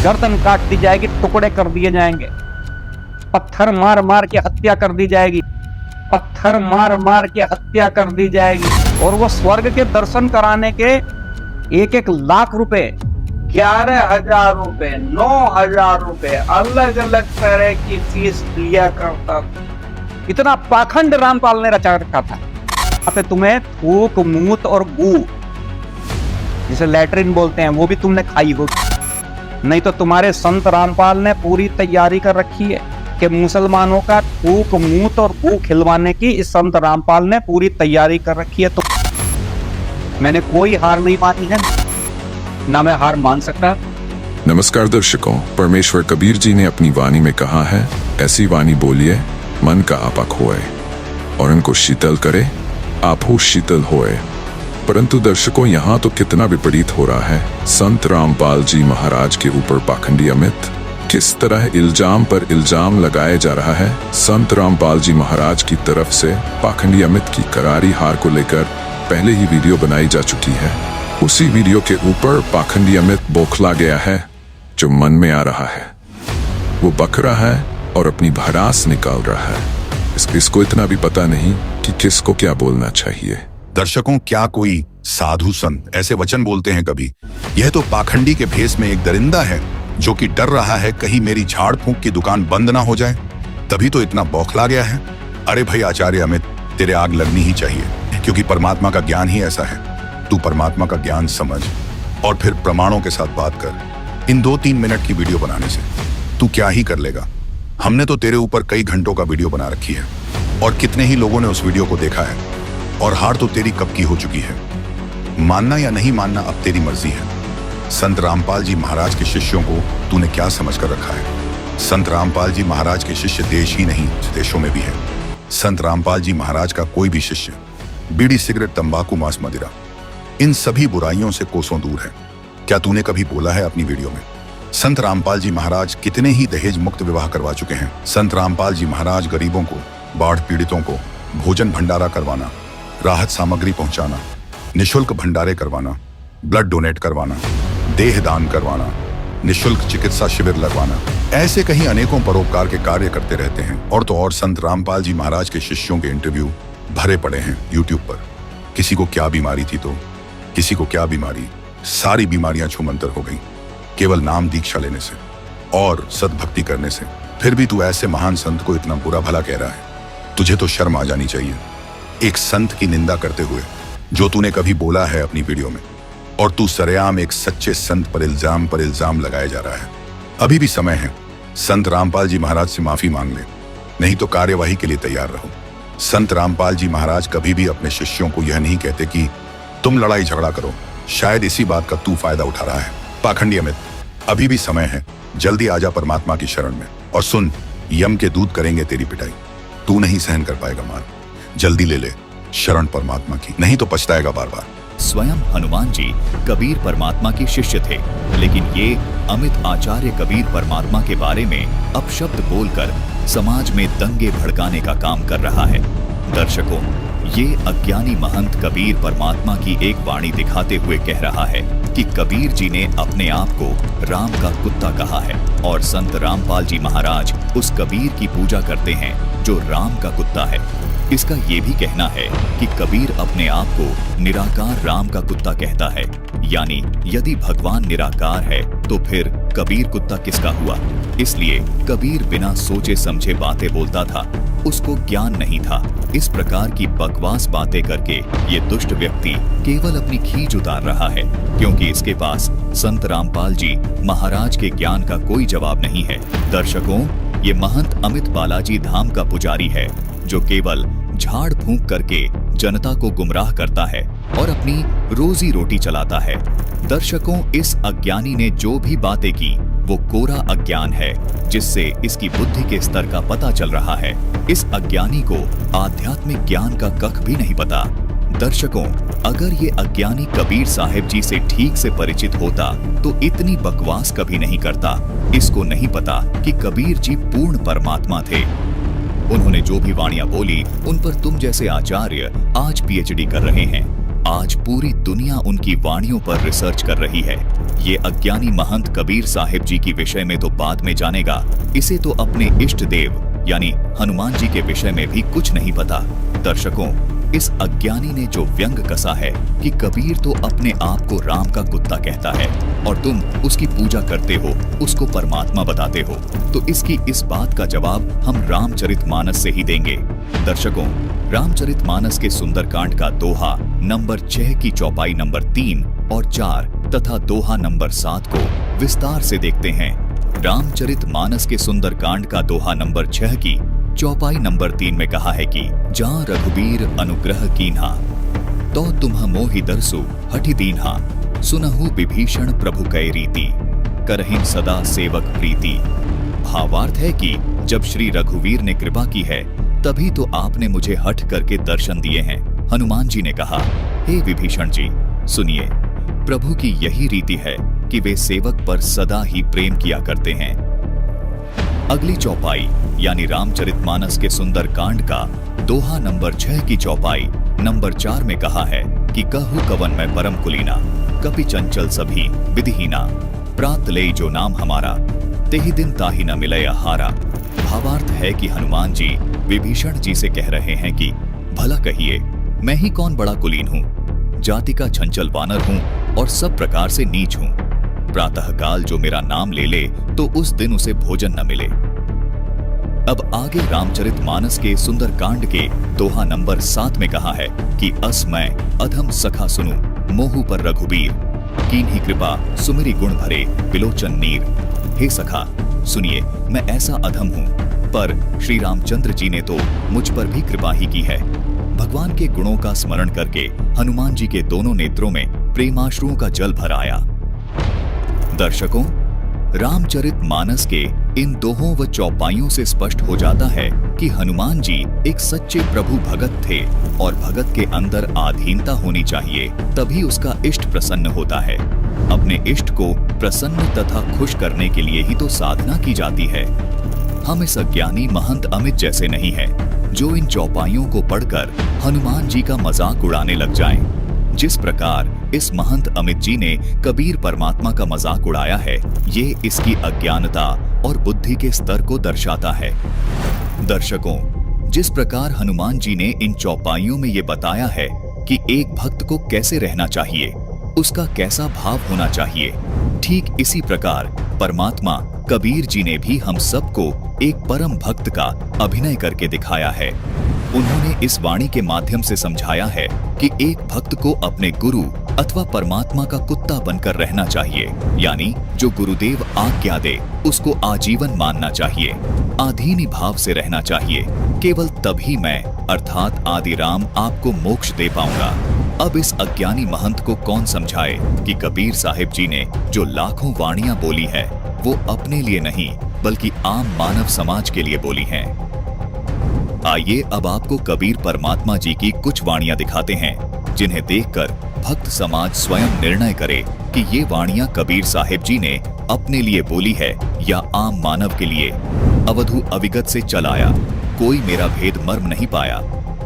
गर्दन काट दी जाएगी, टुकड़े कर दिए जाएंगे, पत्थर मार मार के हत्या कर दी जाएगी, पत्थर मार मार के हत्या कर दी जाएगी। और वो स्वर्ग के दर्शन कराने के 1-1 लाख रुपए, 11,000 रुपए, 9,000 रुपए अलग अलग तरह की फीस लिया करता था। इतना पाखंड रामपाल ने रचा रखा था। पे तुम्हें थूक, मूत और गू, जिसे लैट्रिन बोलते हैं, वो भी तुमने खाई होगी। नहीं तो तुम्हारे संत रामपाल ने पूरी तैयारी कर रखी है कि मुसलमानों का थूक, मूत और गू खिलवाने की इस संत रामपाल ने पूरी तैयारी कर रखी है। तो मैंने कोई हार नहीं मानी है, ना मैं हार मान सकता। नमस्कार दर्शकों, परमेश्वर कबीर जी ने अपनी वाणी में कहा है, ऐसी वाणी बोलिए मन का आपा खोए और इनको शीतल करे आपो शीतल होए। परंतु दर्शकों, यहाँ तो कितना विपरीत हो रहा है। संत रामपाल जी महाराज के ऊपर पाखंडी अमित किस तरह इल्जाम पर इल्जाम लगाया जा रहा है। संत रामपाल जी महाराज की तरफ से पाखंडी अमित की करारी हार को लेकर पहले ही वीडियो बनाई जा चुकी है। उसी वीडियो के ऊपर पाखंडी अमित बौखला गया है। जो मन में आ रहा है वो बक रहा है और अपनी भड़ास निकाल रहा है। इसको इतना भी पता नहीं कि किसको क्या बोलना चाहिए। दर्शकों, क्या कोई साधु संत ऐसे वचन बोलते हैं कभी? यह तो पाखंडी के भेष में एक दरिंदा है जो कि डर रहा है कहीं मेरी झाड़ फूंक की दुकान बंद ना हो जाए, तभी तो इतना बौखला गया है। अरे भाई आचार्य अमित, तेरे आग लगनी ही चाहिए, क्योंकि परमात्मा का ज्ञान ही ऐसा है। तू परमात्मा का ज्ञान समझ और फिर प्रमाणों के साथ बात कर। इन 2-3 मिनट की वीडियो बनाने से तू क्या ही कर लेगा? हमने तो तेरे ऊपर कई घंटों का वीडियो बना रखी है और कितने ही लोगों ने उस वीडियो को देखा है, और हार तो तेरी कब की हो चुकी है। मानना या नहीं मानना अब तेरी मर्जी है। संत रामपाल जी महाराज के शिष्यों को तूने क्या समझ कर रखा है? संत रामपाल जी महाराज के शिष्य देश ही नहीं देशों में भी है। संत रामपाल जी महाराज का कोई भी शिष्य बीड़ी, सिगरेट, तंबाकू, मांस, मदिरा, इन सभी बुराइयों से कोसों दूर है। क्या तूने कभी बोला है अपनी वीडियो में? संत रामपाल जी महाराज कितने ही दहेज मुक्त विवाह करवा चुके हैं। संत रामपाल जी महाराज गरीबों को, बाढ़ पीड़ितों को भोजन भंडारा करवाना, राहत सामग्री पहुंचाना, निशुल्क भंडारे करवाना, ब्लड डोनेट करवाना, देह दान करवाना, निशुल्क चिकित्सा शिविर लगवाना, ऐसे कहीं अनेकों परोपकार के कार्य करते रहते हैं। और तो और संत रामपाल जी महाराज के शिष्यों के इंटरव्यू भरे पड़े हैं यूट्यूब पर। किसी को क्या बीमारी थी तो किसी को क्या बीमारी, सारी बीमारियां छूमंतर हो गई केवल नाम दीक्षा लेने से और सद्भक्ति करने से। फिर भी तू ऐसे महान संत को इतना बुरा भला कह रहा है। तुझे तो शर्म आ जानी चाहिए, एक संत की निंदा करते हुए, जो तूने कभी बोला है अपनी वीडियो में। और तू सरेआम एक सच्चे संत पर इल्जाम लगाया जा रहा है। अभी भी समय है, संत रामपाल जी महाराज से माफी मांग ले, नहीं तो कार्यवाही के लिए तैयार रहो। संत रामपाल जी महाराज कभी भी अपने शिष्यों को यह नहीं कहते कि तुम लड़ाई झगड़ा करो। शायद इसी बात का तू फायदा उठा रहा है। पाखंडी अमित, अभी भी समय है, जल्दी आजा परमात्मा की शरण में। और सुन, यम के दूत करेंगे तेरी पिटाई, तू नहीं सहन कर पाएगा मार। जल्दी ले ले शरण परमात्मा की, नहीं तो पछताएगा बार बार। स्वयं हनुमान जी कबीर परमात्मा के शिष्य थे, लेकिन ये अमित आचार्य कबीर परमात्मा के बारे में अपशब्द बोलकर समाज में दंगे भड़काने का काम कर रहा है। दर्शकों, ये अज्ञानी महंत कबीर परमात्मा की एक वाणी दिखाते हुए कह रहा है कि कबीर जी ने अपने आप को राम का कुत्ता कहा है, और संत रामपाल जी महाराज उस कबीर की पूजा करते हैं जो राम का कुत्ता है। इसका ये भी कहना है कि कबीर अपने आप को निराकार राम का कुत्ता कहता है। यानी यदि भगवान निराकार है तो फिर कबीर कुत्ता किसका हुआ? इसलिए कबीर बिना सोचे समझे बातें बोलता था, उसको ज्ञान नहीं था। इस प्रकार की बकवास बातें करके ये दुष्ट व्यक्ति केवल अपनी खींच उतार रहा है, क्योंकि इसके पास संत रामपाल जी महाराज के ज्ञान का कोई जवाब नहीं है। दर्शकों, ये महंत अमित बालाजी धाम का पुजारी है, जो केवल झाड़ फूंक करके जनता को गुमराह करता है और अपनी रोजी रोटी चलाता है। दर्शकों, इस अज्ञानी ने जो भी बातें की वो कोरा अज्ञान है, जिससे इसकी बुद्धि के स्तर का पता चल रहा है। इस अज्ञानी को आध्यात्मिक ज्ञान का कख भी नहीं पता। दर्शकों, अगर ये अज्ञानी कबीर साहिब जी से ठीक से परिचित होता तो इतनी बकवास कभी नहीं करता। इसको नहीं पता कि कबीर जी पूर्ण परमात्मा थे। उन्होंने जो भी वाणियां बोली उन पर तुम जैसे आचार्य आज पीएचडी कर रहे हैं। आज पूरी दुनिया उनकी वाणियों पर रिसर्च कर रही है। ये अज्ञानी महंत कबीर साहिब जी की विषय में तो बाद में जानेगा, इसे तो अपने इष्ट देव यानी हनुमान जी के विषय में भी कुछ नहीं पता। दर्शकों, इस अज्ञानी ने जो व्यंग कसा है कि कबीर तो अपने आप को राम का कुत्ता कहता है और तुम उसकी पूजा करते हो, उसको परमात्मा बताते हो, तो इसकी इस बात का जवाब हम रामचरितमानस से ही देंगे। दर्शकों, रामचरितमानस के सुंदरकांड का दोहा नंबर 6 की चौपाई नंबर 3 और 4 तथा दोहा नंबर 7 को विस्तार से देखते हैं। रामचरितमानस के सुंदरकांड का दोहा नंबर 6 की चौपाई नंबर 3 में कहा है कि जहाँ रघुबीर अनुग्रह कीन्हा, तो तुम्ह मोहि दरसु हठि दीन्हा, सुनहु विभीषण प्रभु कै रीति, करहिं सदा सेवक प्रीति। भावार्थ है कि जब श्री रघुवीर ने कृपा की है तभी तो आपने मुझे हठ करके दर्शन दिए हैं। हनुमान जी ने कहा, हे विभीषण जी, सुनिए, प्रभु की यही रीति है कि वे सेवक पर सदा ही प्रेम किया करते हैं। अगली चौपाई यानी रामचरितमानस के सुंदरकांड का दोहा नंबर 6 की चौपाई नंबर 4 में कहा है कि कहु कवन में परम कुलीना, कपि चंचल सभी विधिहीना, प्रात ले जो नाम हमारा, तेहि दिन ताहि न मिलय हारा। भावार्थ है कि हनुमान जी विभीषण जी से कह रहे हैं कि भला कहिए, मैं ही कौन बड़ा कुलीन हूँ, जाति का छंचल वानर हूँ और सब प्रकार से नीच हूँ। प्रातःकाल जो मेरा नाम ले ले तो उस दिन उसे भोजन न मिले। अब आगे रामचरितमानस के सुंदरकांड के दोहा नंबर 7 में कहा है कि अस मैं अधम सखा सुनु, मोहु पर रघुबीर, कीन्ही कृपा सुमिरि गुण भरे बिलोचन नीर। हे सखा, सुनिए, मैं ऐसा अधम हूँ, पर श्री रामचंद्र जी ने तो मुझ पर भी कृपा ही की है। भगवान के गुणों का स्मरण करके हनुमान जी के दोनों नेत्रों में प्रेमाश्रुओं का जल भर आया। दर्शकों, रामचरितमानस के इन दोहों व चौपाइयों से स्पष्ट हो जाता है कि हनुमान जी एक सच्चे प्रभु भगत थे और भगत के अंदर आधीनता होनी चाहिए, तभी उसका इष्ट प्रसन्न होता है। अपने इष्ट को प्रसन्न तथा खुश करने के लिए ही तो साधना की जाती है। हम इस अज्ञानी महंत अमित जैसे नहीं हैं, जो इन चौपाइयों को पढ़कर हनुमान जी का मजाक उड़ाने लग जाएं। जिस प्रकार इस महंत अमित जी ने कबीर परमात्मा का मजाक उड़ाया है, ये इसकी अज्ञानता और बुद्धि के स्तर को दर्शाता है। दर्शकों, जिस प्रकार हनुमान जी ने इन चौपाइयों में ये बताया है कि एक भक्त को कैसे रहना चाहिए, उसका कैसा भाव होना चाहिए, ठीक इसी प्रकार परमात्मा कबीर जी ने भी हम सबको एक परम भक्त का अभिनय करके दिखाया है। उन्होंने इस वाणी के माध्यम से समझाया है कि एक भक्त को अपने गुरु अथवा परमात्मा का कुत्ता बनकर रहना चाहिए, यानी जो गुरुदेव आज्ञा दे उसको आजीवन मानना चाहिए, आधीनी भाव से रहना चाहिए। केवल तभी मैं अर्थात आदि राम आपको मोक्ष दे पाऊंगा। अब इस अज्ञानी महंत को कौन समझाए कि कबीर साहिब जी ने जो लाखों वाणियां बोली है वो अपने लिए नहीं बल्कि आम मानव समाज के लिए बोली हैं। आइए अब आपको कबीर परमात्मा जी की कुछ वाणियां दिखाते हैं, जिन्हें देखकर भक्त समाज स्वयं निर्णय करे कि ये वाणियां कबीर साहिब जी ने अपने लिए बोली है या आम मानव के लिए। अवधू अविगत से चल आया, कोई मेरा भेद मर्म नहीं पाया,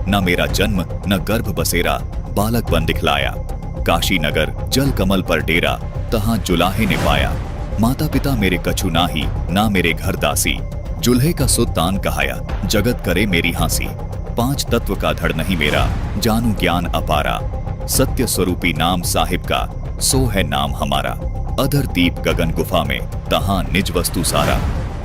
न मेरा जन्म न गर्भ बसेरा, बालक बन दिखलाया। काशी नगर जल कमल पर डेरा, तहां जुलाहे ने पाया। माता पिता मेरे कछु नाही, ना मेरे घर दासी। जुल्हे का सुल्तान कहाया, जगत करे मेरी हांसी। पांच तत्व का धड़ नहीं मेरा, जानू ज्ञान अपारा। सत्य स्वरूपी नाम साहिब का, सो है नाम हमारा। अधर दीप गगन गुफा में, तहां निज वस्तु सारा।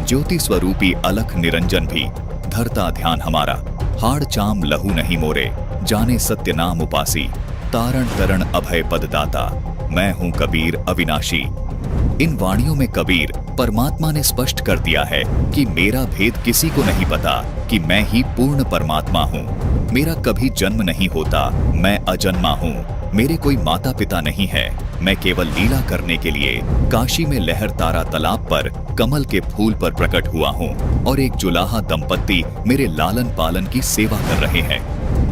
ज्योति स्वरूपी अलख निरंजन भी, धरता ध्यान हमारा। हाड़ चाम लहू नहीं मोरे, जाने सत्य नाम उपासी। तारण तरण अभय पद दाता, मैं हूं कबीर अविनाशी। इन वाणियों में कबीर परमात्मा ने स्पष्ट कर दिया है कि मेरा भेद किसी को नहीं पता, कि मैं ही पूर्ण परमात्मा हूँ। मेरा कभी जन्म नहीं होता, मैं अजन्मा हूँ। मेरे कोई माता पिता नहीं है, मैं केवल लीला करने के लिए काशी में लहर तारा तालाब पर कमल के फूल पर प्रकट हुआ हूँ और एक जुलाहा दंपत्ति मेरे लालन पालन की सेवा कर रहे हैं।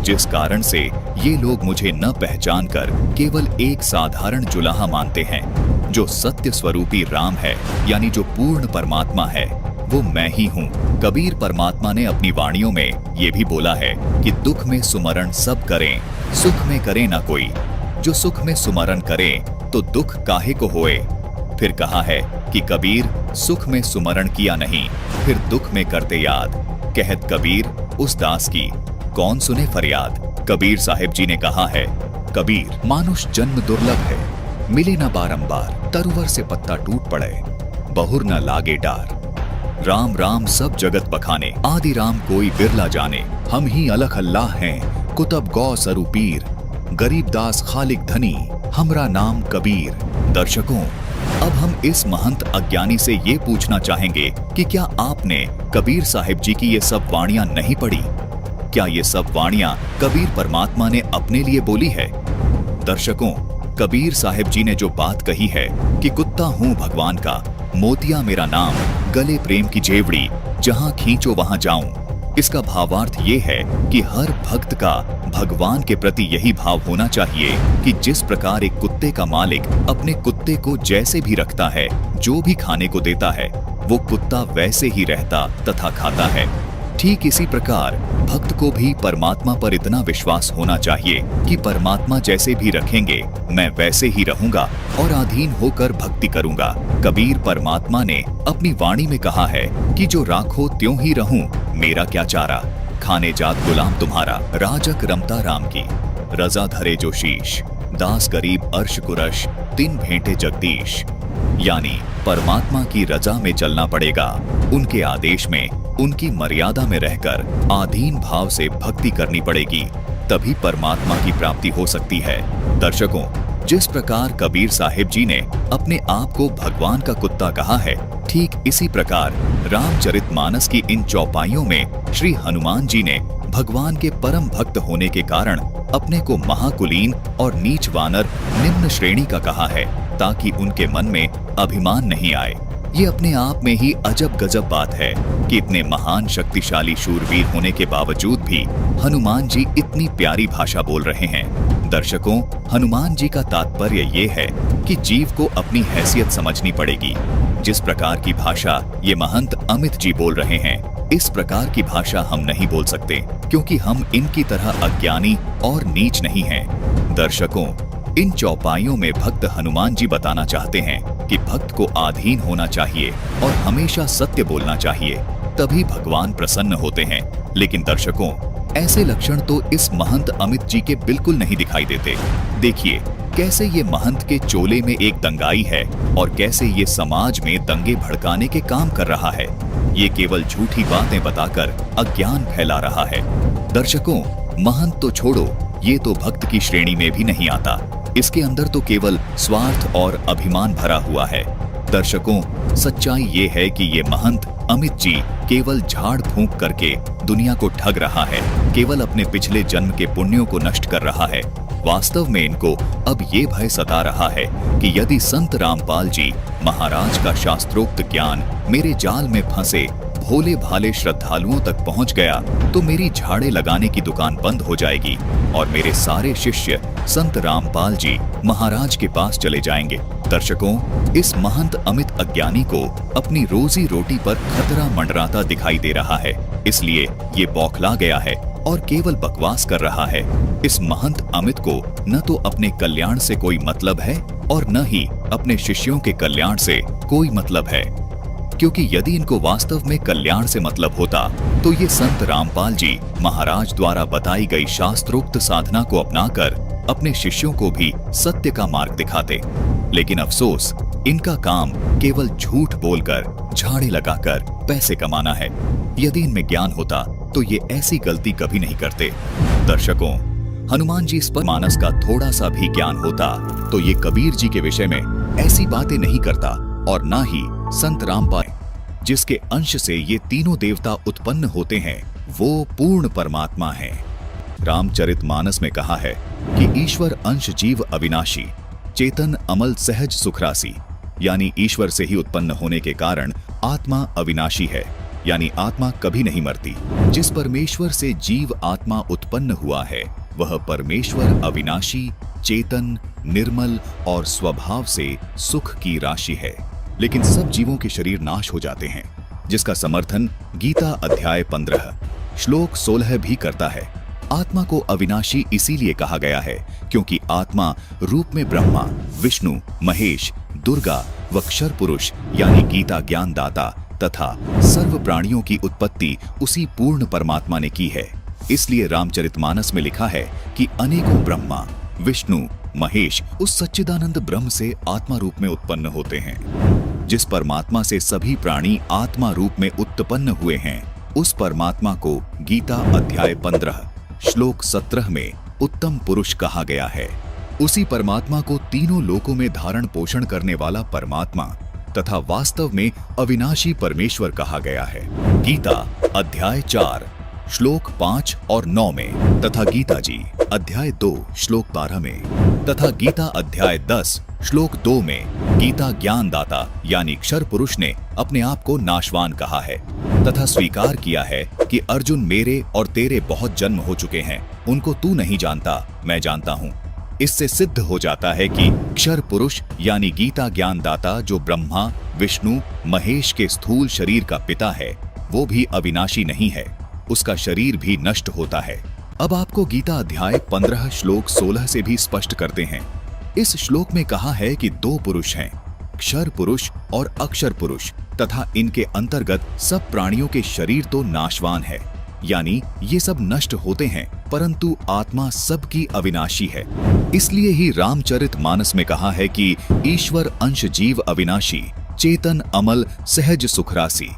जिस कारण से ये लोग मुझे न पहचान कर केवल एक साधारण जुलाहा मानते हैं। जो सत्य स्वरूपी राम है, यानी जो पूर्ण परमात्मा है, वो मैं ही हूँ। कबीर परमात्मा ने अपनी वाणियों में ये भी बोला है कि दुख में सुमरण सब करें, सुख में करे ना कोई। जो सुख में सुमरण करे तो दुख काहे को होए। फिर कहा है कि कबीर सुख में सुमरण किया नहीं, फिर दुख में करते याद। कहत कबीर उस दास की, कौन सुने फरियाद। कबीर साहिब जी ने कहा है, कबीर मानुष जन्म दुर्लभ है, मिले न बारंबार, तरुवर से पत्ता टूट पड़े, बहुर न लागे डार। राम राम सब जगत बखाने, आदि राम कोई बिरला जाने। हम ही अलख अल्लाह हैं, कुतब गौ सरु पीर, गरीब दास खालिक धनी, हमरा नाम कबीर। दर्शकों, अब हम इस महंत अज्ञानी से ये पूछना चाहेंगे कि क्या आपने कबीर साहिब जी की ये सब वाणियां नहीं पढ़ी? क्या ये सब वाणियां कबीर परमात्मा ने अपने लिए बोली है? दर्शकों, कबीर साहिब जी ने जो बात कही है कि कुत्ता हूं भगवान का, मोतिया मेरा नाम, गले प्रेम की जेवड़ी, जहां खींचो वहां जाऊं, इसका भावार्थ ये है कि हर भक्त का भगवान के प्रति यही भाव होना चाहिए कि जिस प्रकार एक कुत्ते का मालिक अपने कुत्ते को जैसे भी रखता है, जो भी खाने को देता है, वो कुत्ता वैसे ही रहता तथा खाता है। ठीक इसी प्रकार भक्त को भी परमात्मा पर इतना विश्वास होना चाहिए कि परमात्मा जैसे भी रखेंगे मैं वैसे ही रहूंगा और अधीन होकर भक्ति करूंगा। कबीर परमात्मा ने अपनी वाणी में कहा है कि जो राखो त्यों ही रहूं, मेरा क्या चारा, खाने जात गुलाम तुम्हारा, राजक रमता राम की, रजा धरे जो शीश, दास गरीब अर्श कुरश, तिन भेंटे जगदीश। यानी परमात्मा की रजा में चलना पड़ेगा, उनके आदेश में, उनकी मर्यादा में रहकर आधीन भाव से भक्ति करनी पड़ेगी, तभी परमात्मा की प्राप्ति हो सकती है। दर्शकों, जिस प्रकार कबीर साहिब जी ने अपने आप को भगवान का कुत्ता कहा है, ठीक इसी प्रकार रामचरितमानस की इन चौपाइयों में श्री हनुमान जी ने भगवान के परम भक्त होने के कारण अपने को महाकुलीन और नीच वानर निम्न श्रेणी का कहा है, ताकि उनके मन में अभिमान नहीं आए। ये अपने आप में ही अजब गजब बात है कि इतने महान शक्तिशाली शूरवीर होने के बावजूद भी हनुमान जी इतनी प्यारी भाषा बोल रहे हैं। दर्शकों, हनुमान जी का तात्पर्य ये है कि जीव को अपनी हैसियत समझनी पड़ेगी। जिस प्रकार की भाषा ये महंत अमित जी बोल रहे हैं, इस प्रकार की भाषा हम नहीं बोल सकते, क्योंकि हम इनकी तरह अज्ञानी और नीच नहीं हैं। दर्शकों, इन चौपाइयों में भक्त हनुमान जी बताना चाहते हैं कि भक्त को आधीन होना चाहिए और हमेशा सत्य बोलना चाहिए, तभी भगवान प्रसन्न होते हैं। लेकिन दर्शकों, ऐसे लक्षण तो इस महंत अमित जी के बिल्कुल नहीं दिखाई देते। देखिए कैसे ये महंत के चोले में एक दंगाई है और कैसे ये समाज में दंगे भड़काने के काम कर रहा है। ये केवल झूठी बातें बताकर अज्ञान फैला रहा है। दर्शकों, महंत तो छोड़ो, ये तो भक्त की श्रेणी में भी नहीं आता। इसके अंदर तो केवल स्वार्थ और अभिमान भरा हुआ है। दर्शकों, सच्चाई ये है कि ये महंत अमित जी केवल झाड़ फूंक करके दुनिया को ठग रहा है, केवल अपने पिछले जन्म के पुण्यों को नष्ट कर रहा है। वास्तव में इनको अब ये भय सता रहा है कि यदि संत रामपाल जी महाराज का शास्त्रोक्त ज्ञान मेरे जाल में फंसे भोले भाले श्रद्धालुओं तक पहुंच गया तो मेरी झाड़े लगाने की दुकान बंद हो जाएगी और मेरे सारे शिष्य संत रामपाल जी महाराज के पास चले जाएंगे। दर्शकों, इस महंत अमित अज्ञानी को अपनी रोजी रोटी पर खतरा मंडराता दिखाई दे रहा है, इसलिए ये बौखला गया है और केवल बकवास कर रहा है। इस महंत अमित को न तो अपने कल्याण से कोई मतलब है और न ही अपने शिष्यों के कल्याण से कोई मतलब है, क्योंकि यदि इनको वास्तव में कल्याण से मतलब होता तो ये संत रामपाल जी महाराज द्वारा बताई गई शास्त्रोक्त साधना को अपनाकर अपने शिष्यों को भी सत्य का मार्ग दिखाते। लेकिन अफसोस, इनका काम केवल झूठ बोलकर, झाड़े लगाकर पैसे कमाना है। यदि इनमें ज्ञान होता तो ये ऐसी गलती कभी नहीं करते। दर्शकों, हनुमान जी पर मानस का थोड़ा सा भी ज्ञान होता तो ये कबीर जी के विषय में ऐसी बातें नहीं करता और ना ही संत रामपाल जिसके अंश से ये तीनों देवता उत्पन्न होते हैं वो पूर्ण परमात्मा है। रामचरितमानस में कहा है कि ईश्वर अंश जीव अविनाशी, चेतन अमल सहज सुखरासी, यानी ईश्वर से ही उत्पन्न होने के कारण आत्मा अविनाशी है, यानी आत्मा कभी नहीं मरती। जिस परमेश्वर से जीव आत्मा उत्पन्न हुआ है वह परमेश्वर अविनाशी, चेतन, निर्मल और स्वभाव से सुख की राशि है। लेकिन सब जीवों के शरीर नाश हो जाते हैं, जिसका समर्थन गीता अध्याय 15 श्लोक 16 भी करता है। आत्मा को अविनाशी इसीलिए कहा गया है क्योंकि आत्मा रूप में ब्रह्मा, विष्णु, महेश, दुर्गा व क्षर पुरुष यानी गीता ज्ञान दाता तथा सर्व प्राणियों की उत्पत्ति उसी पूर्ण परमात्मा ने की है। इसलिए रामचरितमानस में लिखा है कि अनेकों ब्रह्मा, विष्णु, महेश उस सच्चिदानंद ब्रह्म से आत्मा रूप में उत्पन्न होते हैं। जिस परमात्मा से सभी प्राणी आत्मा रूप में उत्पन्न हुए हैं, उस परमात्मा को गीता अध्याय 15 श्लोक 17 में उत्तम पुरुष कहा गया है। उसी परमात्मा को तीनों लोकों में धारण पोषण करने वाला परमात्मा तथा वास्तव में अविनाशी परमेश्वर कहा गया है। गीता अध्याय 4 श्लोक 5 और 9 में तथा गीता जी अध्याय 2 श्लोक 12 में तथा गीता अध्याय 10 श्लोक 2 में गीता ज्ञान दाता यानी क्षर पुरुष ने अपने आप को नाशवान कहा है तथा स्वीकार किया है कि अर्जुन मेरे और तेरे बहुत जन्म हो चुके हैं, उनको तू नहीं जानता, मैं जानता हूँ। इससे सिद्ध हो जाता है कि क्षर पुरुष यानी गीता ज्ञान दाता जो ब्रह्मा, विष्णु, महेश के स्थूल शरीर का पिता है, वो भी अविनाशी नहीं है, उसका शरीर भी नष्ट होता है। अब आपको गीता अध्याय 15 श्लोक 16 से भी स्पष्ट करते हैं। इस श्लोक में कहा है कि दो पुरुष हैं, क्षर पुरुष और अक्षर पुरुष, तथा इनके अंतर्गत सब प्राणियों के शरीर तो नाशवान है, यानी ये सब नष्ट होते हैं, परंतु आत्मा सबकी अविनाशी है। इसलिए ही रामचरितमानस में कहा है कि ईश्वर अंश जीव अविनाशी, चेतन अमल सहज सुखरासी,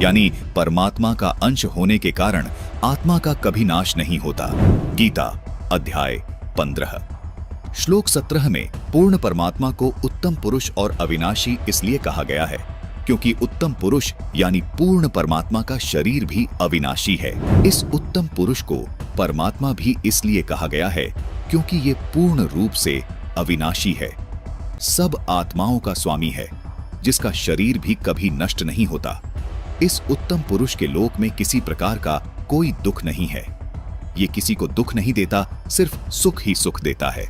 यानी परमात्मा का अंश होने के कारण आत्मा का कभी नाश नहीं होता। गीता अध्याय 15 श्लोक 17 में पूर्ण परमात्मा को उत्तम पुरुष और अविनाशी इसलिए कहा गया है क्योंकि उत्तम पुरुष यानी पूर्ण परमात्मा का शरीर भी अविनाशी है। इस उत्तम पुरुष को परमात्मा भी इसलिए कहा गया है क्योंकि ये पूर्ण रूप से अविनाशी है, सब आत्माओं का स्वामी है, जिसका शरीर भी कभी नष्ट नहीं होता। इस उत्तम पुरुष के लोक में किसी प्रकार का कोई दुख नहीं है, ये किसी को दुख नहीं देता, सिर्फ सुख ही सुख देता है।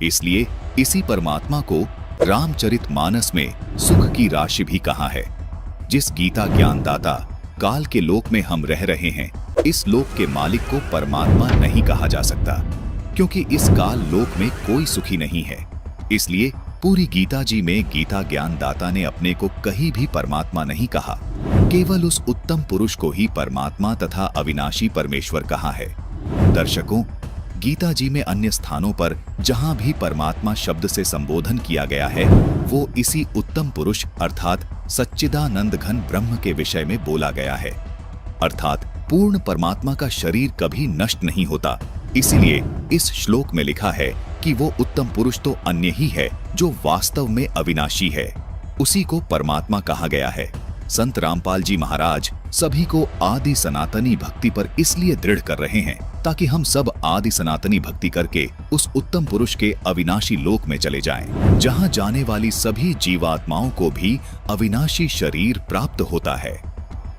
इसलिए इसी परमात्मा को रामचरितमानस में सुख की राशि भी कहा है। जिस गीता ज्ञान दाता काल के लोक में हम रह रहे हैं, इस लोक के मालिक को परमात्मा नहीं कहा जा सकता क्योंकि इस काल लोक में कोई सुखी नहीं है। इसलिए पूरी गीता जी में गीता ज्ञान दाता ने अपने को कहीं भी परमात्मा नहीं कहा, केवल उस उत्तम पुरुष को ही परमात्मा तथा अविनाशी परमेश्वर कहा है। दर्शकों, गीता जी में अन्य स्थानों पर जहां भी परमात्मा शब्द से संबोधन किया गया है, वो इसी उत्तम पुरुष अर्थात सच्चिदानंद घन ब्रह्म के विषय में बोला गया है। अर्थात पूर्ण परमात्मा का शरीर कभी नष्ट नहीं होता। इसीलिए इस श्लोक में लिखा है कि वो उत्तम पुरुष तो अन्य ही है जो वास्तव में अविनाशी है, उसी को परमात्मा कहा गया है। संत रामपाल जी महाराज सभी को आदि सनातनी भक्ति पर इसलिए दृढ़ कर रहे हैं ताकि हम सब आदि सनातनी भक्ति करके उस उत्तम पुरुष के अविनाशी लोक में चले जाएं, जहां जाने वाली सभी जीवात्माओं को भी अविनाशी शरीर प्राप्त होता है।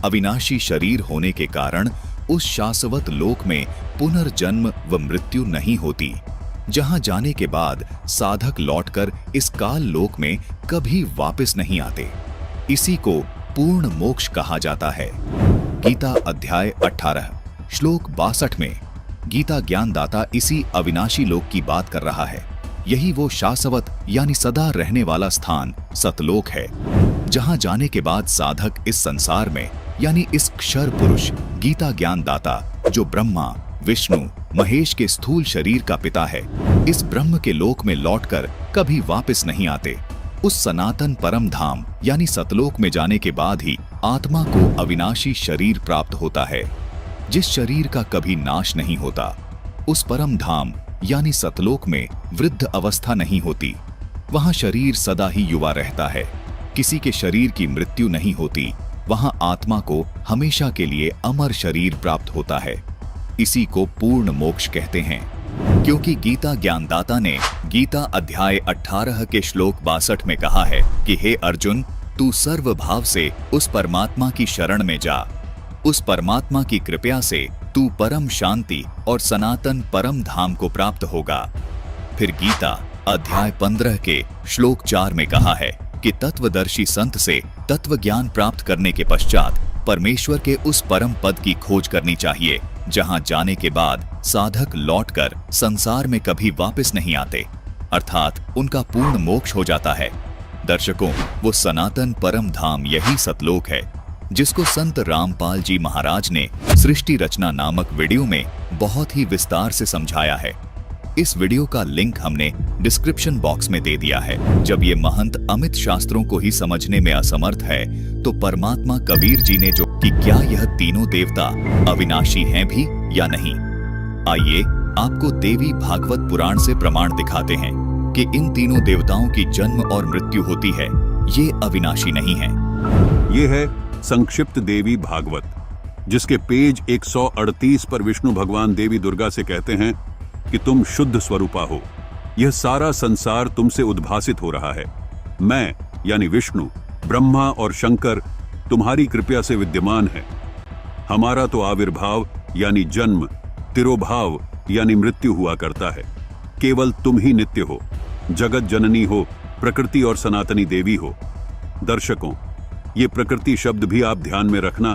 अविनाशी शरीर होने के कारण उस शाश्वत लोक में पुनर्जन्म व मृत्यु नहीं होती, जहां जाने के बाद साधक लौटकर इस काल लोक में कभी वापस नहीं आते। इसी को पूर्ण मोक्ष कहा जाता है। गीता अध्याय 18 श्लोक 62 में गीता ज्ञान दाता इसी अविनाशी लोक की बात कर रहा है। यही वो शाश्वत यानी सदा रहने वाला स्थान सतलोक है, जहां जाने के बाद साधक इस संसार में यानी इस क्षर पुरुष गीता ज्ञान दाता जो ब्रह्मा, विष्णु, महेश के स्थूल शरीर का पिता है, इस ब्रह्म के लोक में लौटकर कभी वापस नहीं आते। उस सनातन परम धाम यानी सतलोक में जाने के बाद ही आत्मा को अविनाशी शरीर प्राप्त होता है, जिस शरीर का कभी नाश नहीं होता। उस परम धाम यानी सतलोक में वृद्ध अवस्था नहीं होती, वहां शरीर सदा ही युवा रहता है, किसी के शरीर की मृत्यु नहीं होती, वहां आत्मा को हमेशा के लिए अमर शरीर प्राप्त होता है। इसी को पूर्ण मोक्ष कहते हैं। क्योंकि गीता ज्ञानदाता ने गीता अध्याय 18 के श्लोक 62 में कहा है कि हे अर्जुन, तू सर्व भाव से उस परमात्मा की शरण में जा, उस परमात्मा की कृपया से तू परम शांति और सनातन परम धाम को प्राप्त होगा। फिर गीता अध्याय 15 के श्लोक 4 में कहा है कि तत्वदर्शी संत से तत्व ज्ञान प्राप्त करने के पश्चात परमेश्वर के उस परम पद की खोज करनी चाहिए, जहां जाने के बाद साधक लौटकर संसार में कभी वापस नहीं आते, अर्थात उनका पूर्ण मोक्ष हो जाता है। दर्शकों, वो सनातन परम धाम यही सतलोक है जिसको संत रामपाल जी महाराज ने सृष्टि रचना नामक वीडियो में बहुत ही विस्तार से समझाया है। इस वीडियो का लिंक हमने डिस्क्रिप्शन बॉक्स में दे दिया है। जब ये महंत अमित शास्त्रों को ही समझने में असमर्थ है तो परमात्मा कबीर जी ने जो कि क्या यह तीनों देवता अविनाशी हैं भी या नहीं, आइए आपको देवी भागवत पुराण से प्रमाण दिखाते हैं कि इन तीनों देवताओं की जन्म और मृत्यु होती है, ये अविनाशी नहीं है। ये है संक्षिप्त देवी भागवत, जिसके पेज 138 पर विष्णु भगवान देवी दुर्गा से कहते हैं कि तुम शुद्ध स्वरूपा हो। यह सारा संसार तुमसे उद्भासित हो रहा है। मैं यानी विष्णु, ब्रह्मा और शंकर तुम्हारी कृपया से विद्यमान है। हमारा तो आविर्भाव यानी जन्म, तिरोभाव यानी मृत्यु हुआ करता है। केवल तुम ही नित्य हो, जगत जननी हो, प्रकृति और सनातनी देवी हो। दर्शकों, ये प्रकृति शब्द भी आप ध्यान में रखना।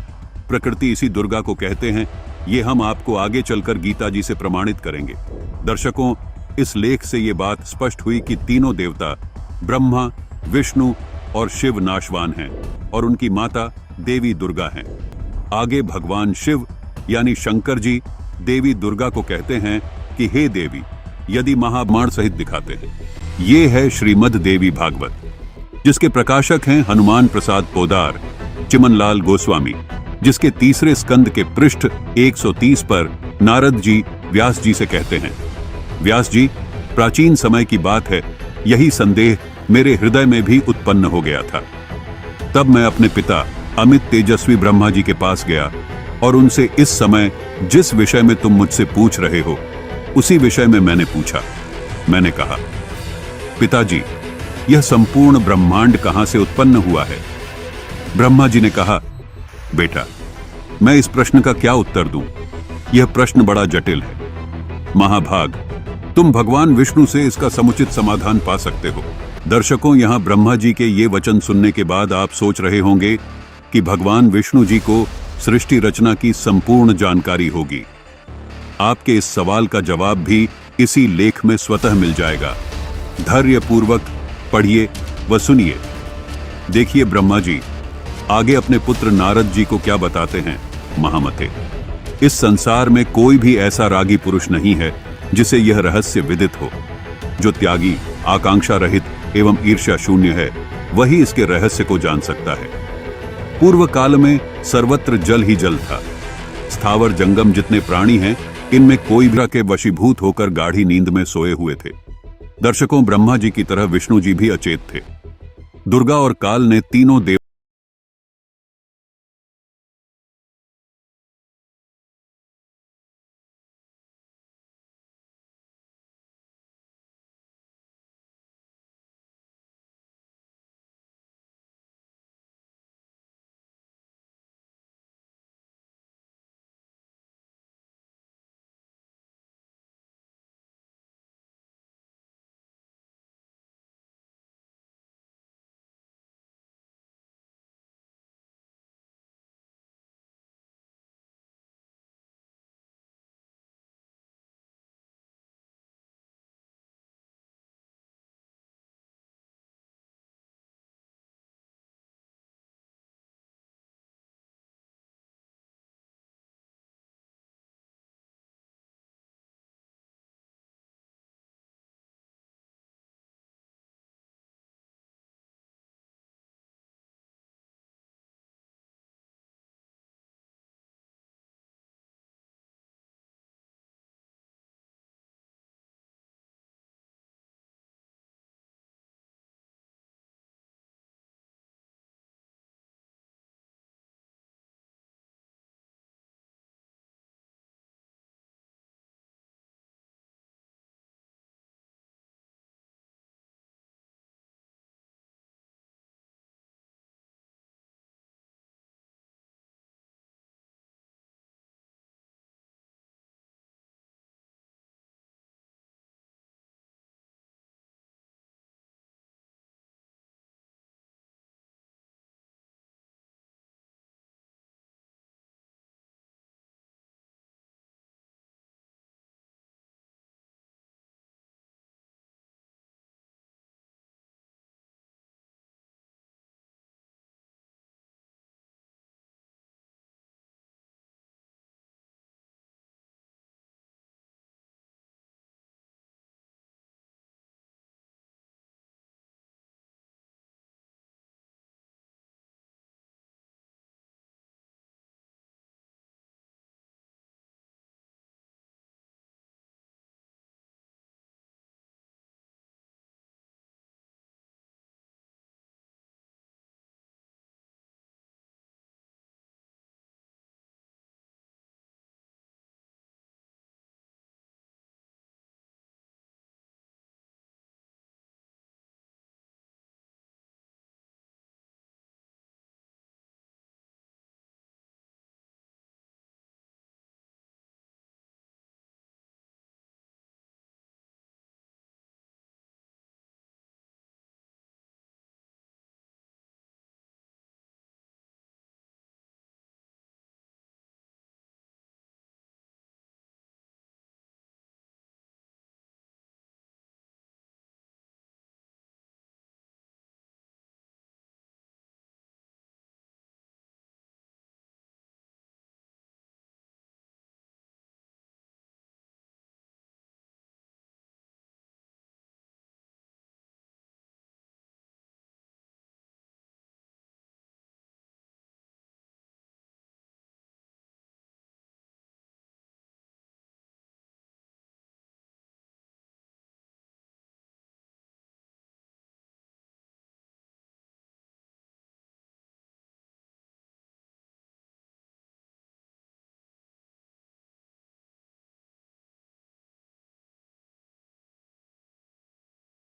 प्रकृति इसी दुर्गा को कहते हैं। ये हम आपको आगे चलकर गीता जी से प्रमाणित करेंगे। दर्शकों, इस लेख से ये बात स्पष्ट हुई कि तीनों देवता ब्रह्मा, विष्णु और शिव नाशवान हैं और उनकी माता देवी दुर्गा हैं। आगे भगवान शिव यानी शंकर जी देवी दुर्गा को कहते हैं कि हे देवी, यदि महामाण सहित दिखाते हैं। ये है श्रीमद् देवी भागवत, जिसके प्रकाशक हैं हनुमान प्रसाद पोदार, चिमनलाल गोस्वामी, जिसके तीसरे स्कंद के पृष्ठ 130 पर नारद जी व्यास जी से कहते हैं, व्यास जी, प्राचीन समय की बात है, यही संदेह मेरे हृदय में भी उत्पन्न हो गया था। तब मैं अपने पिता अमित तेजस्वी ब्रह्मा जी के पास गया और उनसे इस समय जिस विषय में तुम मुझसे पूछ रहे हो उसी विषय में मैंने पूछा। मैंने कहा, पिताजी, यह संपूर्ण ब्रह्मांड कहां से उत्पन्न हुआ है? ब्रह्मा जी ने कहा, बेटा, मैं इस प्रश्न का क्या उत्तर दूं? यह प्रश्न बड़ा जटिल है। महाभाग, तुम भगवान विष्णु से इसका समुचित समाधान पा सकते हो। दर्शकों, यहां ब्रह्मा जी के ये वचन सुनने के बाद आप सोच रहे होंगे कि भगवान विष्णु जी को सृष्टि रचना की संपूर्ण जानकारी होगी। आपके इस सवाल का जवाब भी इसी लेख में स्वतः मिल जाएगा। धैर्यपूर्वक पढ़िए व सुनिए। देखिए ब्रह्मा जी आगे अपने पुत्र नारद जी को क्या बताते हैं। महामते, इस संसार में कोई भी ऐसा रागी पुरुष नहीं है जिसे यह रहस्य विदित हो। जो त्यागी, आकांक्षा रहित एवं ईर्ष्या शून्य है, वही इसके रहस्य को जान सकता है। पूर्व काल में सर्वत्र जल ही जल था। स्थावर जंगम जितने प्राणी हैं, इनमें कोई भी के वशीभूत होकर गाढ़ी नींद में सोए हुए थे। दर्शकों, ब्रह्मा जी की तरह विष्णु जी भी अचेत थे। दुर्गा और काल ने तीनों देव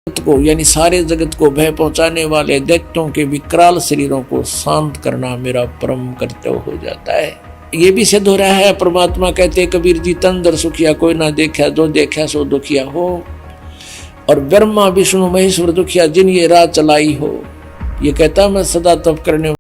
को यानी सारे जगत को भय पहुंचाने वाले दैत्यों के विकराल शरीरों को शांत करना मेरा परम कर्तव्य हो जाता है। ये भी सिद्ध हो रहा है। परमात्मा कहते कबीर जी, तन दर सुखिया कोई ना देखा, जो देखा सो दुखिया हो। और ब्रह्मा विष्णु महेश्वर दुखिया, जिन ये राह चलाई हो। ये कहता मैं सदा तप करने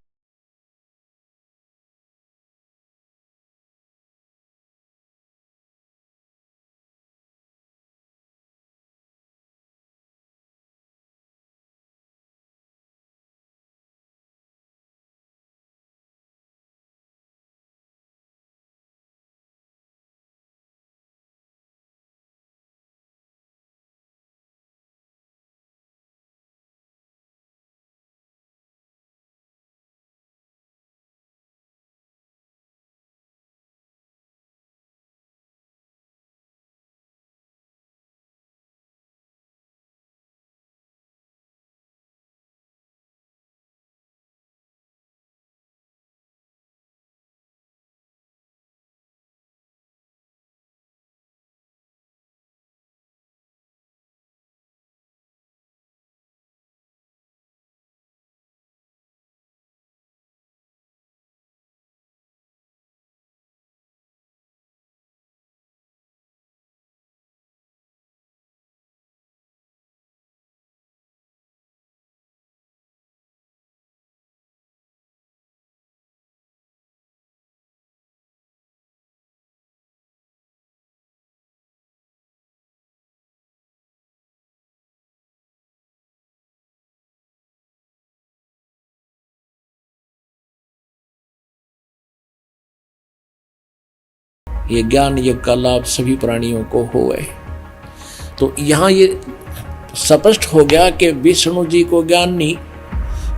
ये ज्ञान यज्ञ का लाभ सभी प्राणियों को होवे। तो यहाँ ये स्पष्ट हो गया कि विष्णु जी को ज्ञान नहीं,